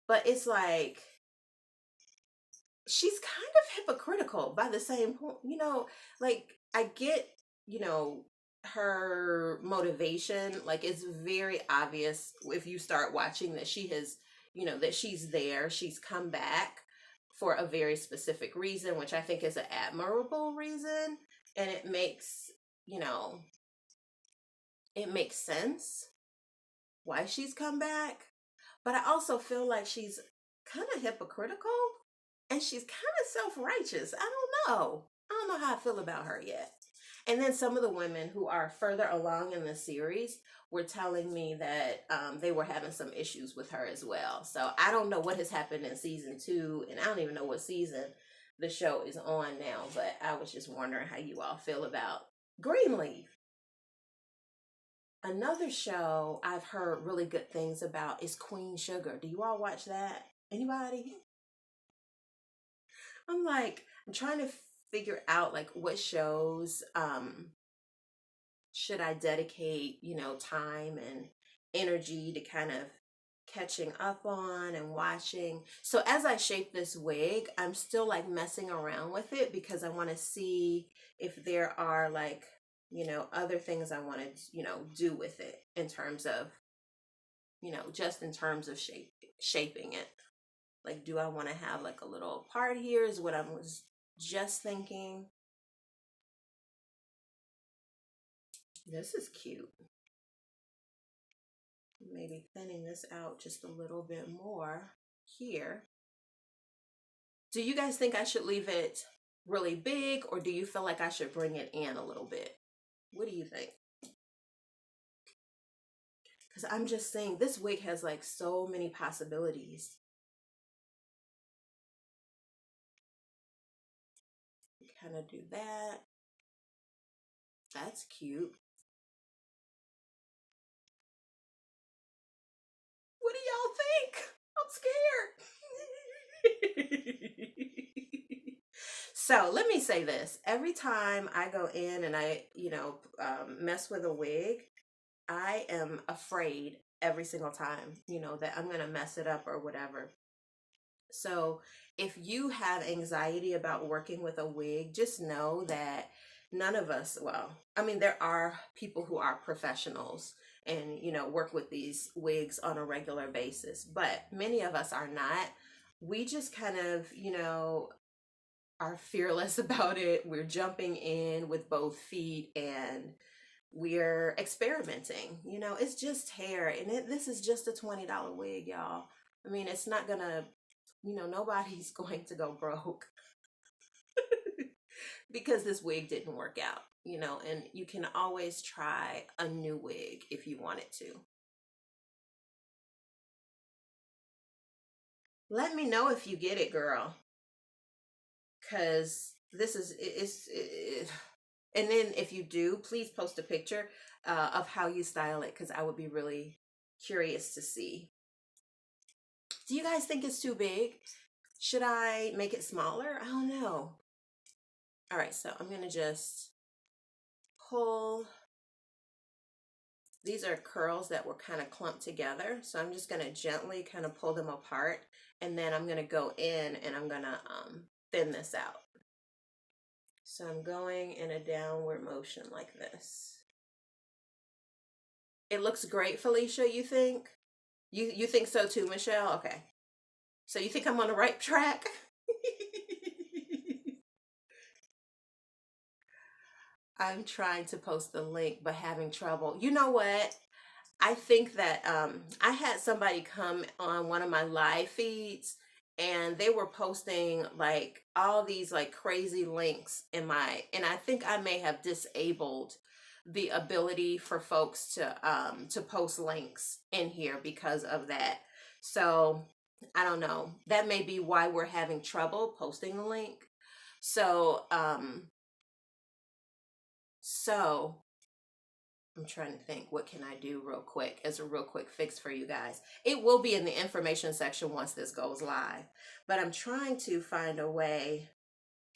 but it's like she's kind of hypocritical by the same point, like I get, her motivation, like it's very obvious if you start watching that she has, that she's come back for a very specific reason, which I think is an admirable reason, and you know, it makes sense why she's come back. But I also feel like she's kind of hypocritical and she's kind of self-righteous. I don't know. I don't know how I feel about her yet. And then some of the women who are further along in the series were telling me that they were having some issues with her as well. So I don't know what has happened in season 2, and I don't even know what season the show is on now, but I was just wondering how you all feel about Greenleaf. Another show I've heard really good things about is Queen Sugar. Do you all watch that? Anybody? I'm trying to figure out like what shows should I dedicate, time and energy to kind of catching up on and watching? So as I shape this wig, I'm still like messing around with it because I want to see if there are like, other things I want to, do with it in terms of, just in terms of shaping it. Like, do I want to have like a little part here is what I was just thinking. This is cute. Maybe thinning this out just a little bit more here. Do you guys think I should leave it really big, or do you feel like I should bring it in a little bit? What do you think? Because I'm just saying this wig has like so many possibilities. Kind of do that. That's cute. What do y'all think? I'm scared. So let me say this. Every time I go in and I, mess with a wig, I am afraid every single time, that I'm going to mess it up or whatever. So if you have anxiety about working with a wig, just know that none of us, well, I mean, there are people who are professionals and, work with these wigs on a regular basis, but many of us are not. We just kind of, are fearless about it. We're jumping in with both feet and we're experimenting. It's just hair and this is just a $20 wig, y'all. I mean, it's not gonna, nobody's going to go broke because this wig didn't work out, and you can always try a new wig if you wanted to. Let me know if you get it, girl, because this is, and then if you do, please post a picture of how you style it because I would be really curious to see. Do you guys think it's too big? Should I make it smaller? I don't know. All right, so I'm going to just pull. These are curls that were kind of clumped together. So I'm just going to gently kind of pull them apart. And then I'm going to go in and I'm going to thin this out. So I'm going in a downward motion like this. It looks great, Felicia, you think? You think so too, Michelle? Okay. So you think I'm on the right track? I'm trying to post the link, but having trouble. You know what? I think that I had somebody come on one of my live feeds and they were posting like all these like crazy links and I think I may have disabled the ability for folks to post links in here because of that. So I don't know. That may be why we're having trouble posting the link. So so I'm trying to think, what can I do real quick as a real quick fix for you guys? It will be in the information section once this goes live, but I'm trying to find a way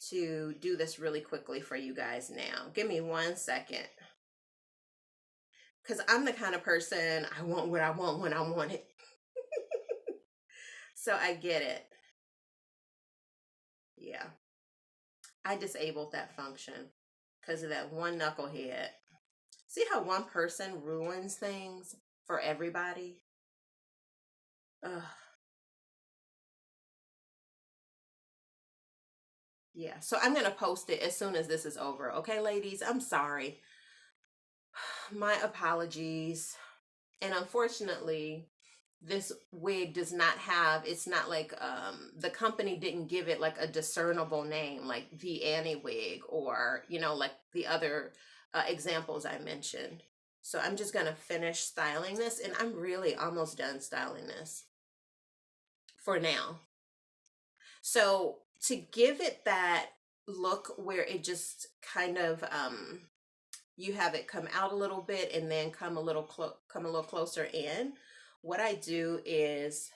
to do this really quickly for you guys now. Give me 1 second. Because I'm the kind of person, I want what I want when I want it. So I get it. Yeah. I disabled that function because of that one knucklehead. See how one person ruins things for everybody? Ugh. Yeah, so I'm going to post it as soon as this is over. Okay, ladies, I'm sorry. My apologies. And unfortunately, this wig does not have, it's not like the company didn't give it like a discernible name like the Annie wig or, like the other examples I mentioned. So I'm just going to finish styling this and I'm really almost done styling this for now. So to give it that look where it just kind of you have it come out a little bit and then come a little closer in, what I do is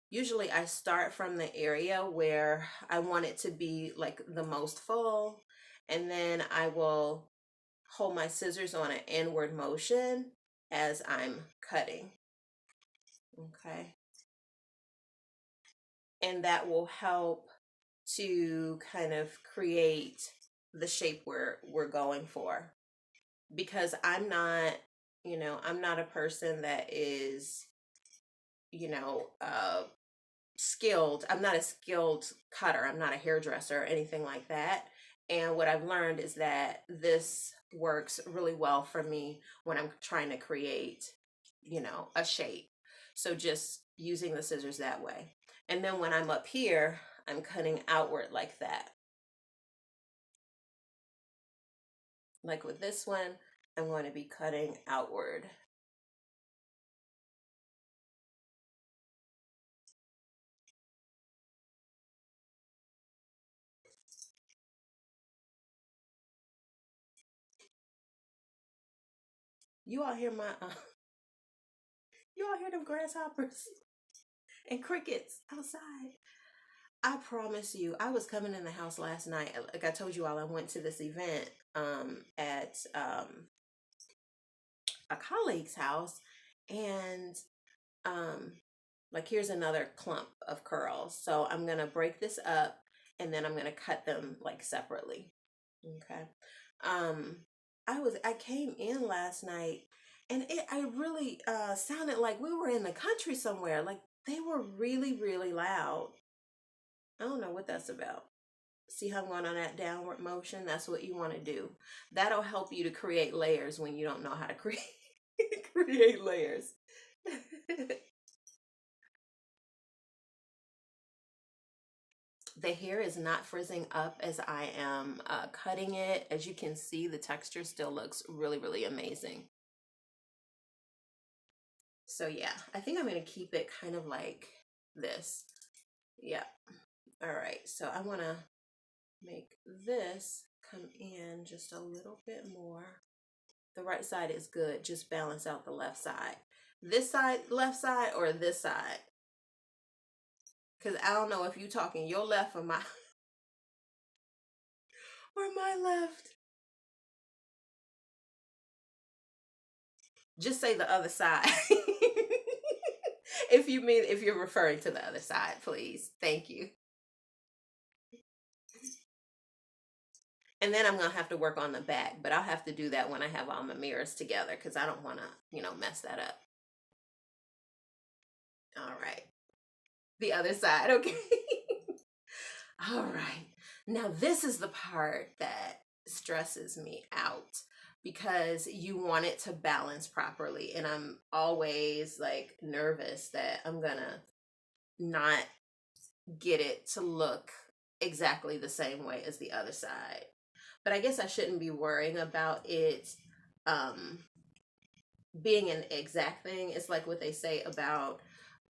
usually I start from the area where I want it to be like the most full, and then I will hold my scissors on an inward motion as I'm cutting. Okay. And that will help to kind of create the shape we're going for. Because I'm not, I'm not a person that is, you know, skilled. I'm not a skilled cutter. I'm not a hairdresser or anything like that. And what I've learned is that this works really well for me when I'm trying to create, a shape. So just using the scissors that way. And then when I'm up here, I'm cutting outward like that. Like with this one, I'm going to be cutting outward. You all hear you all hear them grasshoppers and crickets outside. I promise you, I was coming in the house last night. Like I told you all, I went to this event at a colleague's house, and um, like here's another clump of curls. So I'm gonna break this up, and then I'm gonna cut them like separately. Okay. Um, I came in last night, and I really sounded like we were in the country somewhere. Like they were really, really loud. I don't know what that's about. See how I'm going on that downward motion? That's what you want to do. That'll help you to create layers when you don't know how to create create layers. The hair is not frizzing up as I am cutting it. As you can see, the texture still looks really, really amazing. So yeah, I think I'm going to keep it kind of like this. Yeah. All right. So I want to make this come in just a little bit more. The right side is good. Just balance out the left side. This side, left side, or this side? Because I don't know if you talking your left or my or my left. Just say the other side. If you're referring to the other side, please. Thank you. And then I'm gonna have to work on the back, but I'll have to do that when I have all my mirrors together because I don't want to, mess that up. All right. The other side, okay. All right. Now this is the part that stresses me out because you want it to balance properly, and I'm always like nervous that I'm gonna not get it to look exactly the same way as the other side. But I guess I shouldn't be worrying about it um being an exact thing. It's like what they say about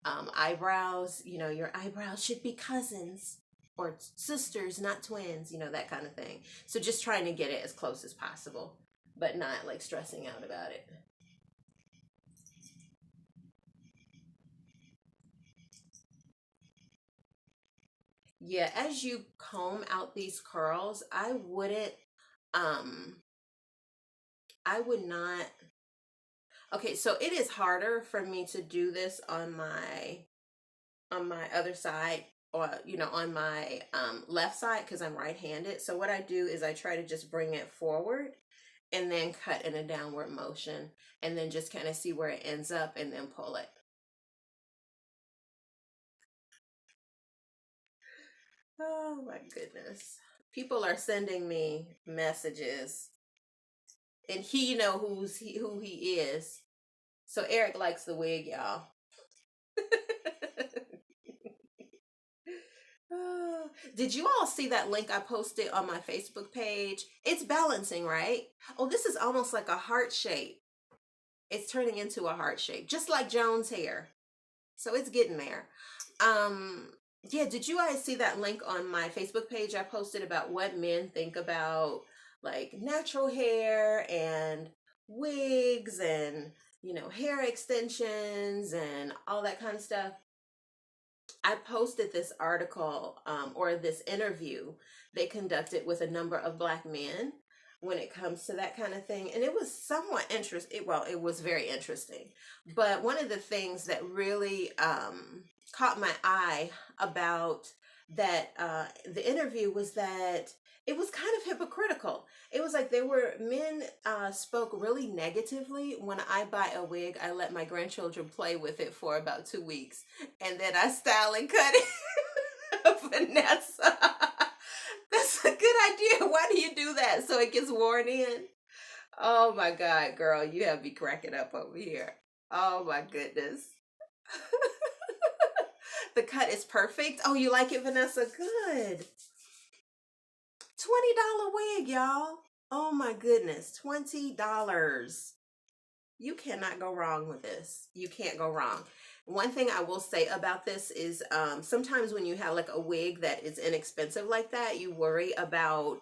eyebrows. Your eyebrows should be cousins or sisters, not twins, that kind of thing. So just trying to get it as close as possible, but not like stressing out about it. Yeah, as you comb out these curls, um I would not. Okay, so it is harder for me to do this on my other side, or on my left side because I'm right-handed. So what I do is I try to just bring it forward and then cut in a downward motion, and then just kind of see where it ends up and then pull it. Oh my goodness. People are sending me messages, and he know who he is. So Eric likes the wig, y'all. Did you all see that link I posted on my Facebook page? It's balancing, right? Oh, this is almost like a heart shape. It's turning into a heart shape, just like Joan's hair. So it's getting there. Yeah, did you guys see that link on my Facebook page I posted about what men think about like natural hair and wigs and, hair extensions and all that kind of stuff? I posted this article or this interview they conducted with a number of Black men when it comes to that kind of thing. And it was somewhat interesting. Well, it was very interesting. But one of the things that really caught my eye about that the interview was that it was kind of hypocritical. It was like they were men spoke really negatively. When I buy a wig, I let my grandchildren play with it for about 2 weeks, and then I style and cut it. Vanessa, that's a good idea. Why do you do that? So it gets worn in? Oh my God, girl, you have me cracking up over here. Oh my goodness. The cut is perfect. Oh, you like it, Vanessa? Good. $20 wig, y'all. Oh my goodness, $20. You cannot go wrong with this. You can't go wrong. One thing I will say about this is sometimes when you have like a wig that is inexpensive like that, you worry about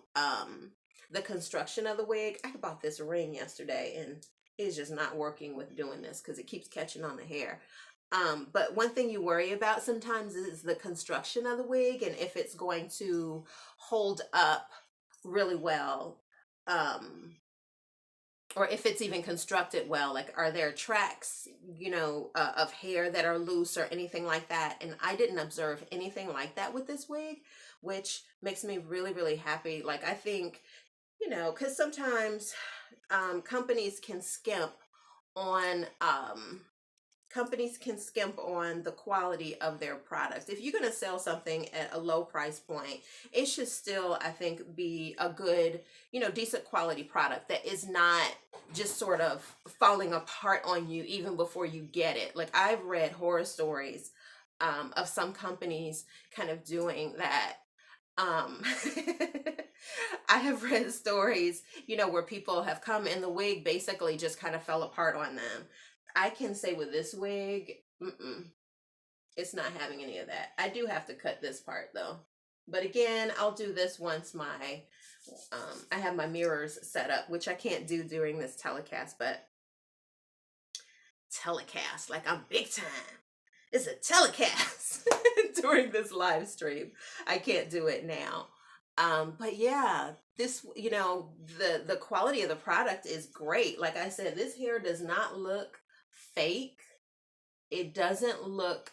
the construction of the wig. I bought this ring yesterday and it's just not working with doing this because it keeps catching on the hair. But one thing you worry about sometimes is the construction of the wig and if it's going to hold up really well. Or if it's even constructed well, like are there tracks, of hair that are loose or anything like that? And I didn't observe anything like that with this wig, which makes me really, really happy. Like I think, because sometimes companies can skimp on the quality of their products. If you're going to sell something at a low price point, it should still, I think, be a good, decent quality product that is not just sort of falling apart on you even before you get it. Like I've read horror stories of some companies kind of doing that. I have read stories, where people have come and the wig basically just kind of fell apart on them. I can say with this wig, it's not having any of that. I do have to cut this part though. But again, I'll do this once I have my mirrors set up, which I can't do during this telecast, but telecast, like I'm big time. It's a telecast during this live stream. I can't do it now. But yeah, this, the quality of the product is great. Like I said, this hair does not look fake. It doesn't look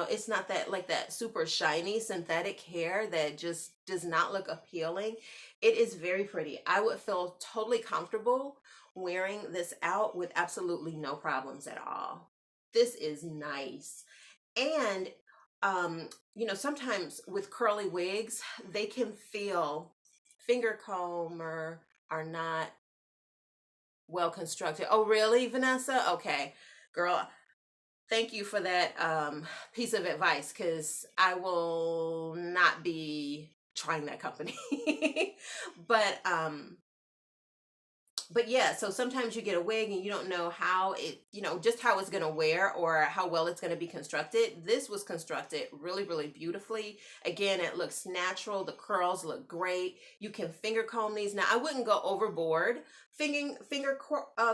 it's not that like that super shiny synthetic hair that just does not look appealing. It is very pretty. I would feel totally comfortable wearing this out with absolutely no problems at all. This is nice. And sometimes with curly wigs, they can feel finger comb or are not well constructed. Oh, really, Vanessa? Okay, girl, thank you for that piece of advice because I will not be trying that company. but but yeah, so sometimes you get a wig and you don't know how it, just how it's going to wear or how well it's going to be constructed. This was constructed really, really beautifully. Again, it looks natural. The curls look great. You can finger comb these. Now, I wouldn't go overboard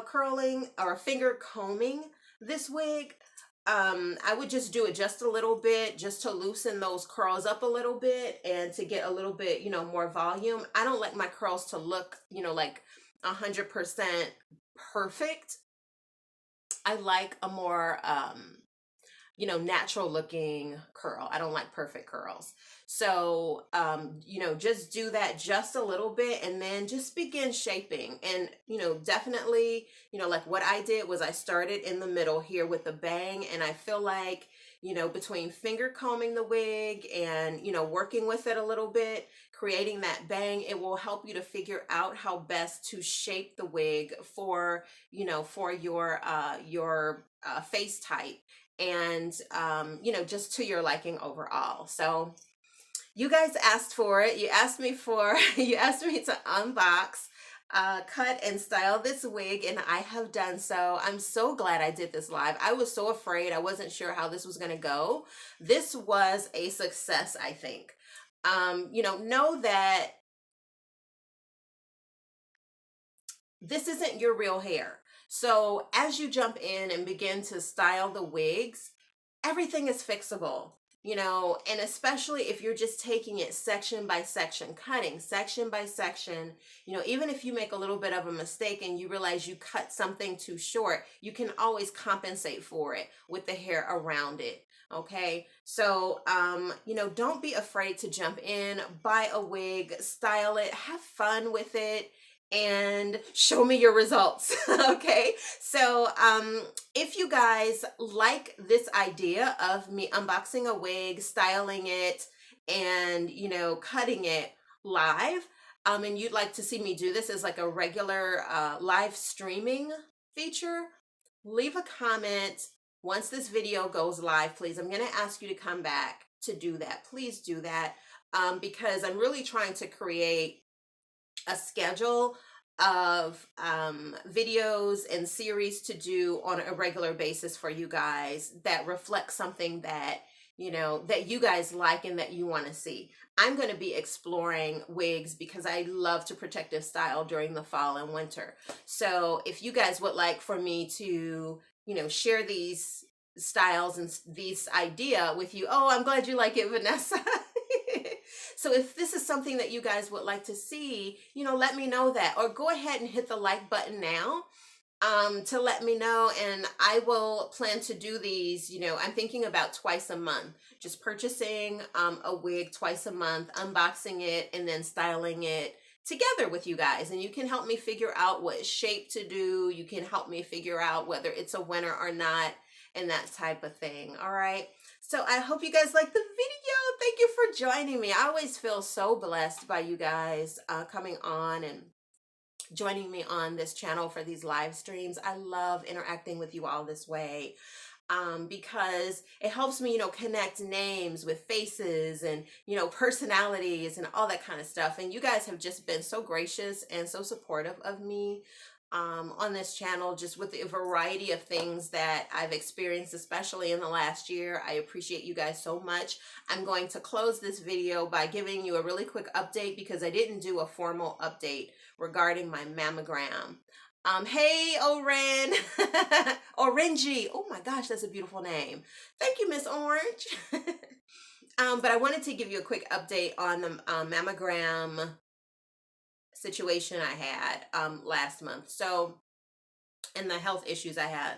curling or finger combing this wig. I would just do it just a little bit just to loosen those curls up a little bit and to get a little bit, more volume. I don't like my curls to look, like 100% perfect. I like a more, natural looking curl. I don't like perfect curls. So, just do that just a little bit and then just begin shaping. And, definitely, like what I did was I started in the middle here with the bang. And I feel like, between finger combing the wig and, working with it a little bit, creating that bang, it will help you to figure out how best to shape the wig for, for your face type and just to your liking overall. So you guys asked for it. You asked me to unbox, cut and style this wig, and I have done so. I'm so glad I did this live. I was so afraid. I wasn't sure how this was going to go. This was a success, I think. Know that this isn't your real hair. So as you jump in and begin to style the wigs, everything is fixable. And especially if you're just taking it section by section, cutting section by section, even if you make a little bit of a mistake and you realize you cut something too short, you can always compensate for it with the hair around it. Okay, so don't be afraid to jump in, buy a wig, style it, have fun with it, and show me your results. Okay, so if you guys like this idea of me unboxing a wig, styling it, and cutting it live, and you'd like to see me do this as like a regular live streaming feature, leave a comment once this video goes live, please. I'm going to ask you to come back to do that. Please do that, because I'm really trying to create a schedule of videos and series to do on a regular basis for you guys that reflect something that that you guys like and that you want to see. I'm going to be exploring wigs because I love to protective style during the fall and winter. So if you guys would like for me to share these styles and these idea with you, oh, I'm glad you like it, Vanessa. So if this is something that you guys would like to see, let me know that, or go ahead and hit the like button now to let me know, and I will plan to do these. I'm thinking about twice a month, just purchasing a wig twice a month, unboxing it, and then styling it together with you guys. And you can help me figure out what shape to do. You can help me figure out whether it's a winner or not, and that type of thing. All right. So I hope you guys like the video. Thank you for joining me. I always feel so blessed by you guys coming on and joining me on this channel for these live streams. I love interacting with you all this way because it helps me, connect names with faces and, personalities and all that kind of stuff. And you guys have just been so gracious and so supportive of me on this channel, just with the variety of things that I've experienced, especially in the last year. I appreciate you guys so much. I'm going to close this video by giving you a really quick update because I didn't do a formal update regarding my mammogram. Hey, Oren, Orangy. Oh my gosh, that's a beautiful name. Thank you, Miss Orange. But I wanted to give you a quick update on the mammogram situation I had last month. So, and the health issues I had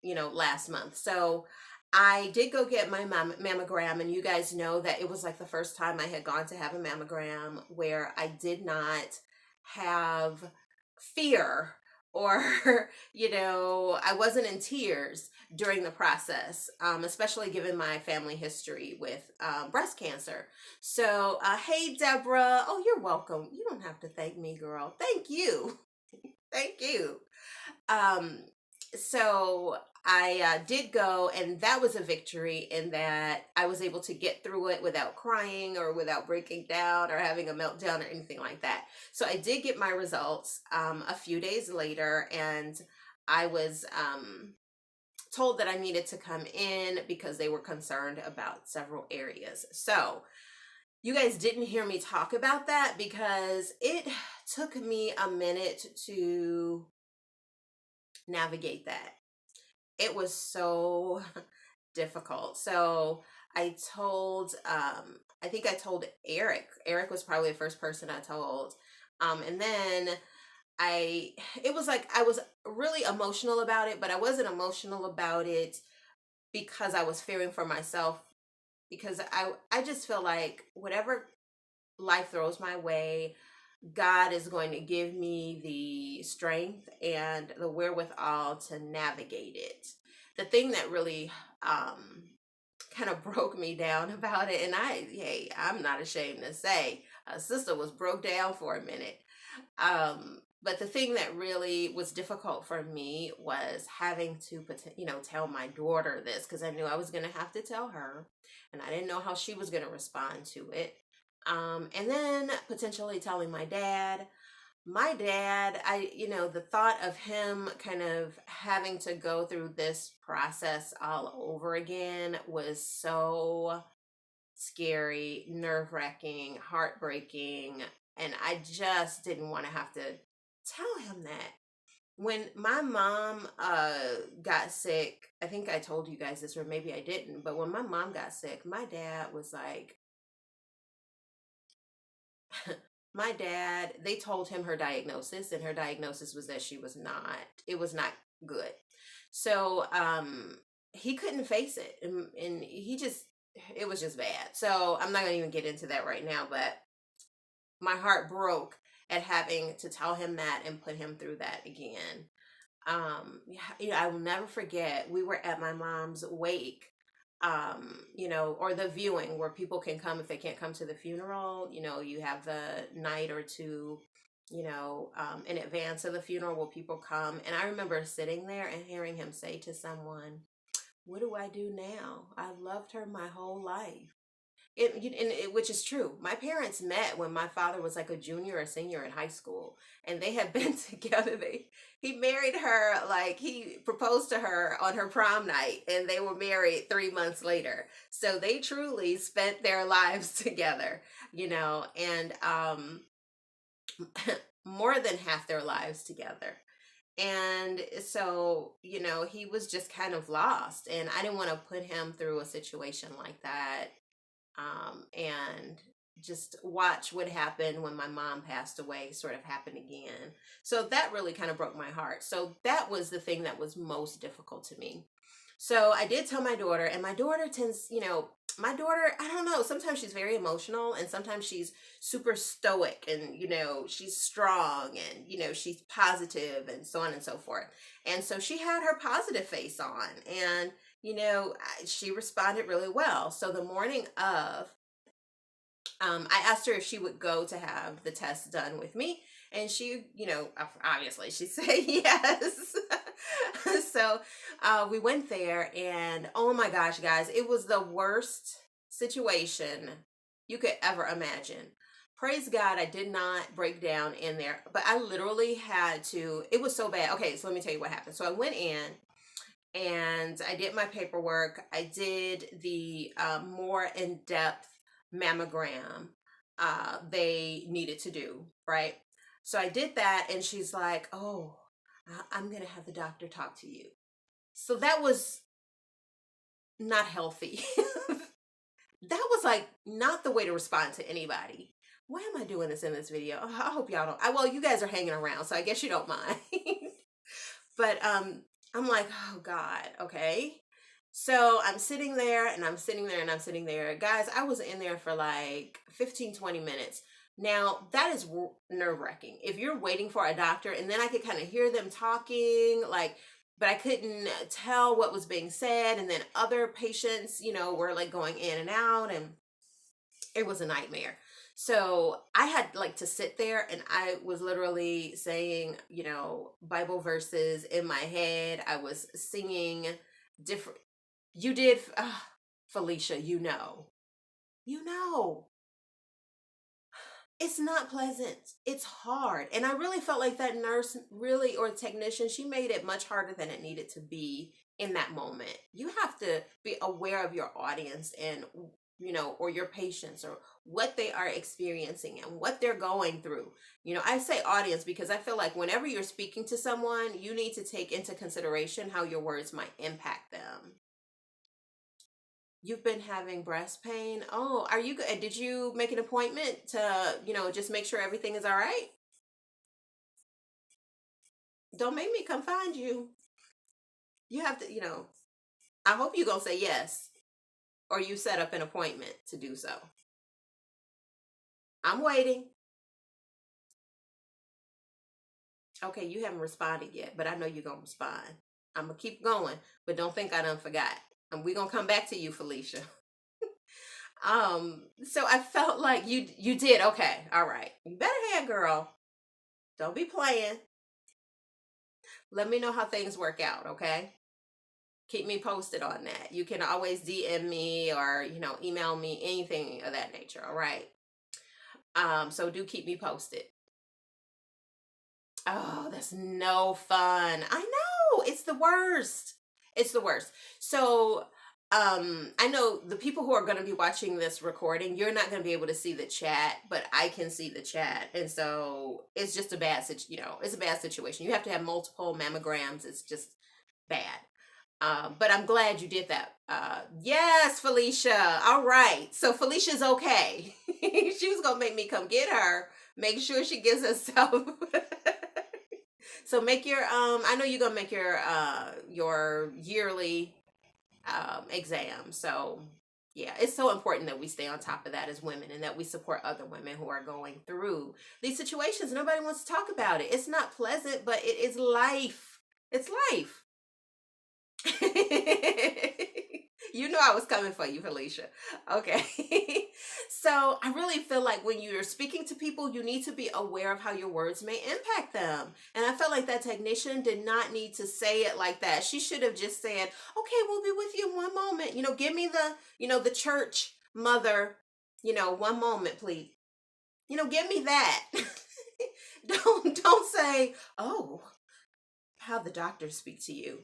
last month. So I did go get my mammogram, and you guys know that it was like the first time I had gone to have a mammogram where I did not have fear or I wasn't in tears during the process, especially given my family history with breast cancer. So hey, Deborah. Oh, you're welcome. You don't have to thank me, girl. Thank you. Thank you. So I did go, and that was a victory in that I was able to get through it without crying or without breaking down or having a meltdown or anything like that. So I did get my results a few days later, and I was told that I needed to come in because they were concerned about several areas. So you guys didn't hear me talk about that because it took me a minute to navigate that. It was so difficult. So I told, I think I told Eric. Eric was probably the first person I told. And then it was like I was really emotional about it, but I wasn't emotional about it because I was fearing for myself, because I just feel like whatever life throws my way, God is going to give me the strength and the wherewithal to navigate it. The thing that really kind of broke me down about it, and I'm not ashamed to say, a sister was broke down for a minute. But the thing that really was difficult for me was having to, tell my daughter this, because I knew I was going to have to tell her, and I didn't know how she was going to respond to it. And then potentially telling my dad. My dad, the thought of him kind of having to go through this process all over again was so scary, nerve-wracking, heartbreaking, and I just didn't want to have to tell him that. when my mom got sick, I think I told you guys this, or maybe I didn't, but when my mom got sick, my dad was like, my dad, they told him her diagnosis, and her diagnosis was that it was not good. So he couldn't face it, and he just, it was just bad. So I'm not gonna even get into that right now, but my heart broke at having to tell him that and put him through that again. Yeah, I will never forget, we were at my mom's wake, or the viewing where people can come if they can't come to the funeral. You have the night or two, in advance of the funeral where people come. And I remember sitting there and hearing him say to someone, "What do I do now? I've loved her my whole life." Which is true. My parents met when my father was like a junior or senior in high school, and they had been together. He married her, like he proposed to her on her prom night, and they were married 3 months later. So they truly spent their lives together, and more than half their lives together. And so, he was just kind of lost, and I didn't want to put him through a situation like that, and just watch what happened when my mom passed away sort of happen again. So that really kind of broke my heart. So that was the thing that was most difficult to me. So I did tell my daughter, and my daughter tends, my daughter, I don't know, sometimes she's very emotional, and sometimes she's super stoic, and, she's strong, and, she's positive, and so on and so forth. And so she had her positive face on, and, she responded really well. So the morning of, I asked her if she would go to have the test done with me. And she, obviously she said yes. So we went there, and oh my gosh, guys, it was the worst situation you could ever imagine. Praise God, I did not break down in there, but I literally had to, it was so bad. Okay, so let me tell you what happened. So I went in, and I did my paperwork. I did the more in-depth mammogram they needed to do, right? So I did that, and she's like, "Oh, I'm going to have the doctor talk to you." So that was not healthy. That was like not the way to respond to anybody. Why am I doing this in this video? I hope y'all don't. Well, you guys are hanging around, so I guess you don't mind. But I'm like, oh God, okay. So I'm sitting there, and I'm sitting there, and I'm sitting there. Guys, I was in there for like 15, 20 minutes. Now, that is nerve-wracking. If you're waiting for a doctor, and then I could kind of hear them talking, like, but I couldn't tell what was being said. And then other patients, were like going in and out, and it was a nightmare. So I had like to sit there, and I was literally saying, Bible verses in my head. I was singing different. You did, Felicia, you know, it's not pleasant. It's hard. And I really felt like that nurse really, or technician, she made it much harder than it needed to be in that moment. You have to be aware of your audience, and, or your patients, or what they are experiencing and what they're going through. I say audience because I feel like whenever you're speaking to someone, you need to take into consideration how your words might impact them. You've been having breast pain. Oh, are you good? Did you make an appointment to, just make sure everything is all right? Don't make me come find you. You have to, I hope you're going to say yes, or you set up an appointment to do so. I'm waiting. Okay, you haven't responded yet, but I know you're going to respond. I'm going to keep going, but don't think I done forgot. And we're going to come back to you, Felicia. So I felt like you did. Okay. All right. You better have, girl. Don't be playing. Let me know how things work out, okay? Keep me posted on that. You can always DM me, or, email me, anything of that nature, all right? So do keep me posted. Oh, that's no fun. I know. It's the worst. It's the worst. So I know the people who are going to be watching this recording, you're not going to be able to see the chat, but I can see the chat. And so it's just a bad it's a bad situation. You have to have multiple mammograms. It's just bad. But I'm glad you did that. Yes, Felicia. All right. So Felicia's okay. She was going to make me come get her, make sure she gets herself. So make your, I know you're going to make your yearly exam. So yeah, it's so important that we stay on top of that as women and that we support other women who are going through these situations. Nobody wants to talk about it. It's not pleasant, but it is life. It's life. You know I was coming for you, Felicia. Okay. So I really feel like when you're speaking to people, you need to be aware of how your words may impact them. And I felt like that technician did not need to say it like that. She should have just said, okay, we'll be with you in one moment. Give me the church mother, one moment, please. Give me that. Don't say, oh, how the doctors speak to you.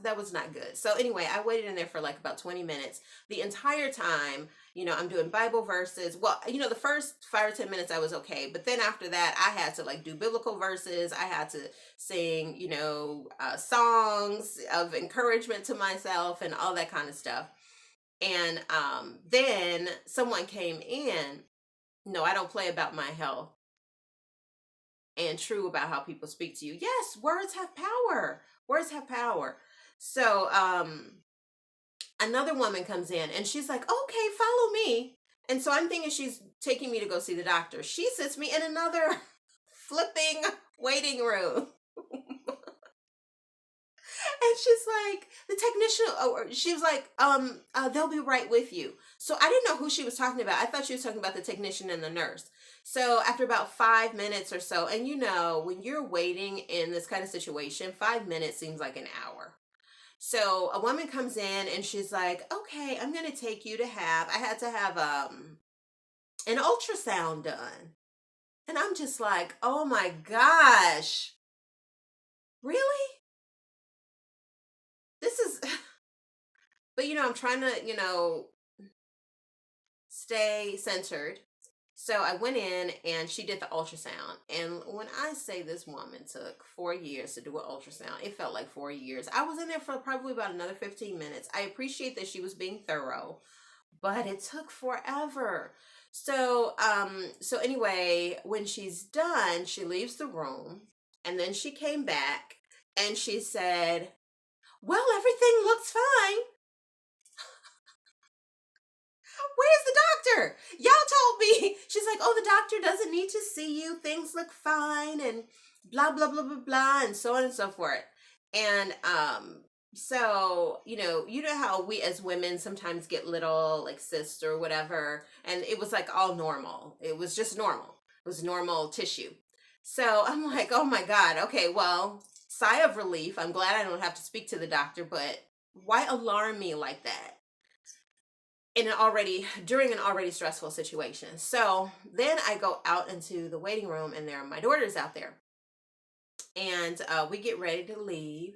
That was not good. So anyway, I waited in there for like about 20 minutes. The entire time, I'm doing Bible verses. Well, the first 5 or 10 minutes I was okay, but then after that, I had to like do biblical verses. I had to sing, songs of encouragement to myself and all that kind of stuff. And then someone came in. No, I don't play about my health and true about how people speak to you. Yes, words have power. Words have power. So another woman comes in and she's like, okay, follow me. And so I'm thinking she's taking me to go see the doctor. She sits me in another flipping waiting room. And she's like, the technician, she was like, they'll be right with you. So I didn't know who she was talking about. I thought she was talking about the technician and the nurse. So after about 5 minutes or so, and when you're waiting in this kind of situation, 5 minutes seems like an hour. So a woman comes in and she's like, okay, I'm going to take you I had to have an ultrasound done. And I'm just like, oh my gosh, really? This is, but I'm trying to, stay centered. So I went in and she did the ultrasound. And when I say this woman took 4 years to do an ultrasound, it felt like 4 years. I was in there for probably about another 15 minutes. I appreciate that she was being thorough, but it took forever. So anyway, when she's done, she leaves the room and then she came back and she said, well, everything looks fine. Where's the doctor? Y'all told me. She's like, oh, the doctor doesn't need to see you. Things look fine and blah, blah, blah, blah, blah, and so on and so forth. And so, you know how we as women sometimes get little like cysts or whatever, and it was like all normal. It was just normal. It was normal tissue. So I'm like, oh my God. Okay, well, sigh of relief. I'm glad I don't have to speak to the doctor, but why alarm me like that? During an already stressful situation. So then I go out into the waiting room and my daughter's out there. And we get ready to leave.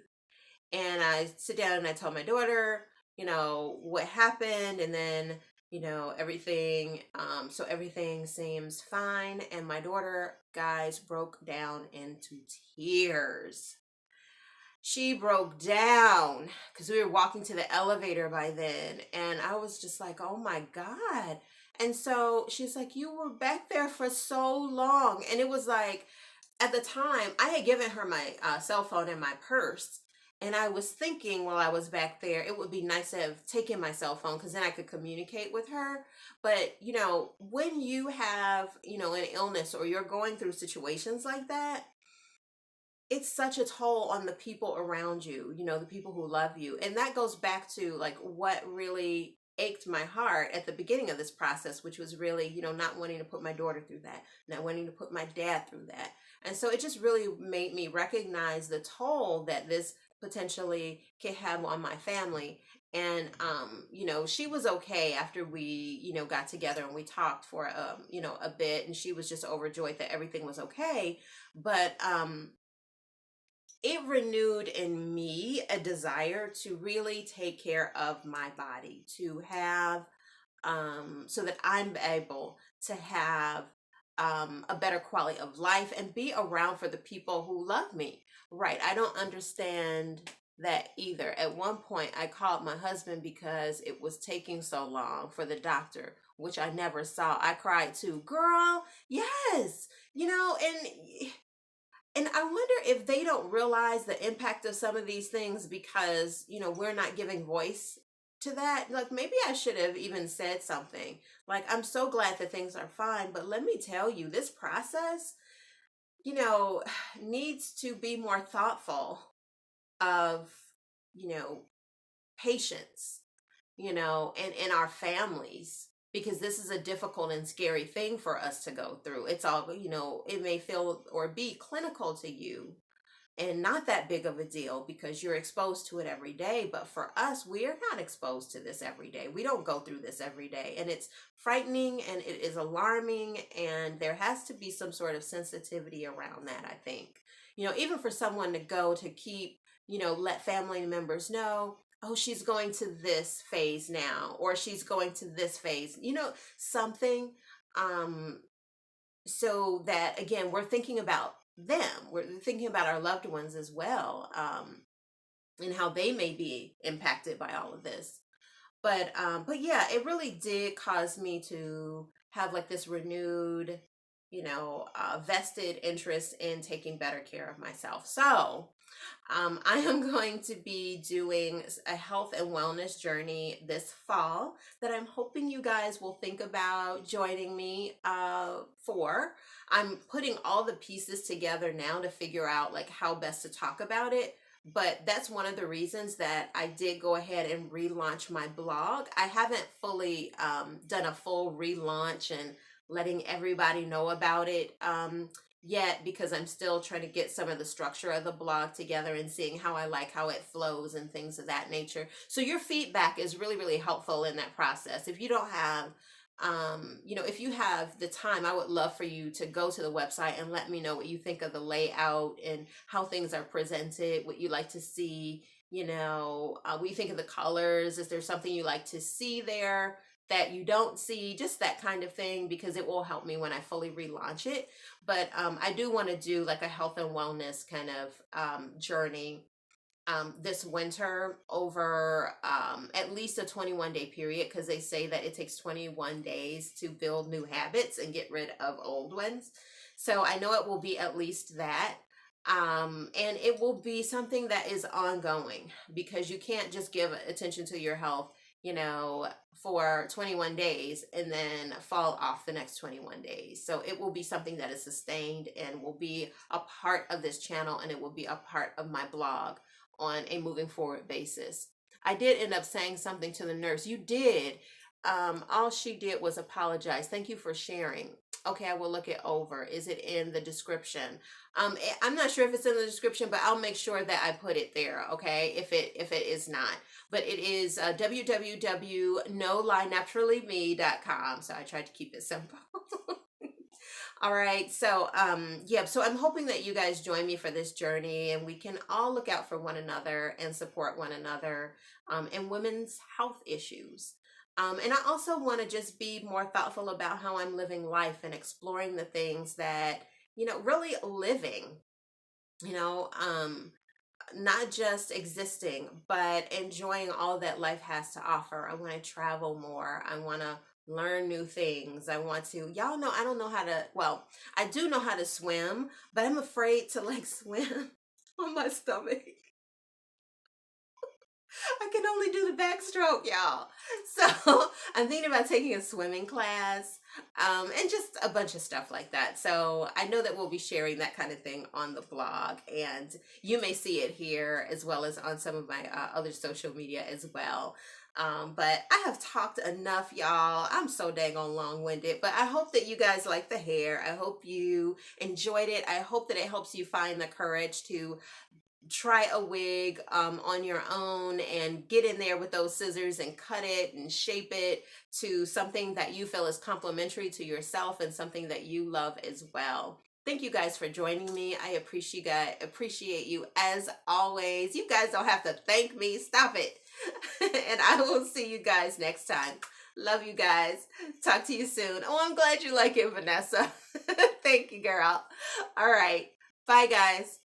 And I sit down and I tell my daughter, what happened. And then, everything. So everything seems fine. And my daughter, guys, broke down into tears. She broke down because we were walking to the elevator by then. And I was just like, oh my God. And so she's like, you were back there for so long. And it was like, at the time, I had given her my cell phone and my purse. And I was thinking while I was back there, it would be nice to have taken my cell phone because then I could communicate with her. But, when you have, an illness or you're going through situations like that, it's such a toll on the people around you, the people who love you. And that goes back to like what really ached my heart at the beginning of this process, which was really, not wanting to put my daughter through that, not wanting to put my dad through that. And so it just really made me recognize the toll that this potentially can have on my family. And, she was okay after we, got together and we talked for, a bit, and she was just overjoyed that everything was okay. But, it renewed in me a desire to really take care of my body, to have so that I'm able to have a better quality of life and be around for the people who love me. Right. I don't understand that either. At one point, I called my husband because it was taking so long for the doctor, which I never saw. I cried too, girl. Yes. And I wonder if they don't realize the impact of some of these things because, we're not giving voice to that. Like maybe I should have even said something. Like, I'm so glad that things are fine, but let me tell you, this process, you know, needs to be more thoughtful of, you know, patience, and in our families, because this is a difficult and scary thing for us to go through. It's all, it may feel or be clinical to you and not that big of a deal because you're exposed to it every day. But for us, we are not exposed to this every day. We don't go through this every day. And it's frightening and it is alarming. And there has to be some sort of sensitivity around that, I think. Even for someone to go to keep, let family members know, oh, she's going to this phase now, or she's going to this phase, something. Um, so that again we're thinking about them, we're thinking about our loved ones as well, and how they may be impacted by all of this. But yeah, it really did cause me to have like this renewed, vested interest in taking better care of myself. So I am going to be doing a health and wellness journey this fall that I'm hoping you guys will think about joining me for. I'm putting all the pieces together now to figure out like how best to talk about it. But that's one of the reasons that I did go ahead and relaunch my blog. I haven't fully done a full relaunch and letting everybody know about it yet, because I'm still trying to get some of the structure of the blog together and seeing how I like how it flows and things of that nature. So your feedback is really, really helpful in that process. If you don't have, if you have the time, I would love for you to go to the website and let me know what you think of the layout and how things are presented, what you like to see, what you think of the colors. Is there something you like to see there that you don't see, just that kind of thing, because it will help me when I fully relaunch it. But I do want to do like a health and wellness kind of journey this winter over at least a 21-day period, because they say that it takes 21 days to build new habits and get rid of old ones. So I know it will be at least that. And it will be something that is ongoing, because you can't just give attention to your health, for 21 days and then fall off the next 21 days. So it will be something that is sustained and will be a part of this channel, and it will be a part of my blog on a moving forward basis. I did end up saying something to the nurse. You did. All she did was apologize. Thank you for sharing. Okay, I will look it over. Is it in the description? I'm not sure if it's in the description, but I'll make sure that I put it there. Okay, if it is not, but it is www.nolienaturallymE.com. So I tried to keep it simple. All right. So, yeah, so I'm hoping that you guys join me for this journey and we can all look out for one another and support one another in women's health issues. And I also want to just be more thoughtful about how I'm living life and exploring the things that, really living, you know, um, not just existing, but enjoying all that life has to offer. I want to travel more. I want to learn new things. I want to, y'all know, I don't know how to, well, I do know how to swim, but I'm afraid to like swim on my stomach. I can only do the backstroke, y'all. So I'm thinking about taking a swimming class, and just a bunch of stuff like that. So I know that we'll be sharing that kind of thing on the blog, and you may see it here as well as on some of my other social media as well. But I have talked enough, y'all. I'm so dang on long-winded, but I hope that you guys like the hair. I hope you enjoyed it. I hope that it helps you find the courage to try a wig on your own and get in there with those scissors and cut it and shape it to something that you feel is complementary to yourself and something that you love as well. Thank you guys for joining me. I appreciate you as always. You guys don't have to thank me. Stop it. And I will see you guys next time. Love you guys. Talk to you soon. Oh, I'm glad you like it, Vanessa. Thank you, girl. All right. Bye, guys.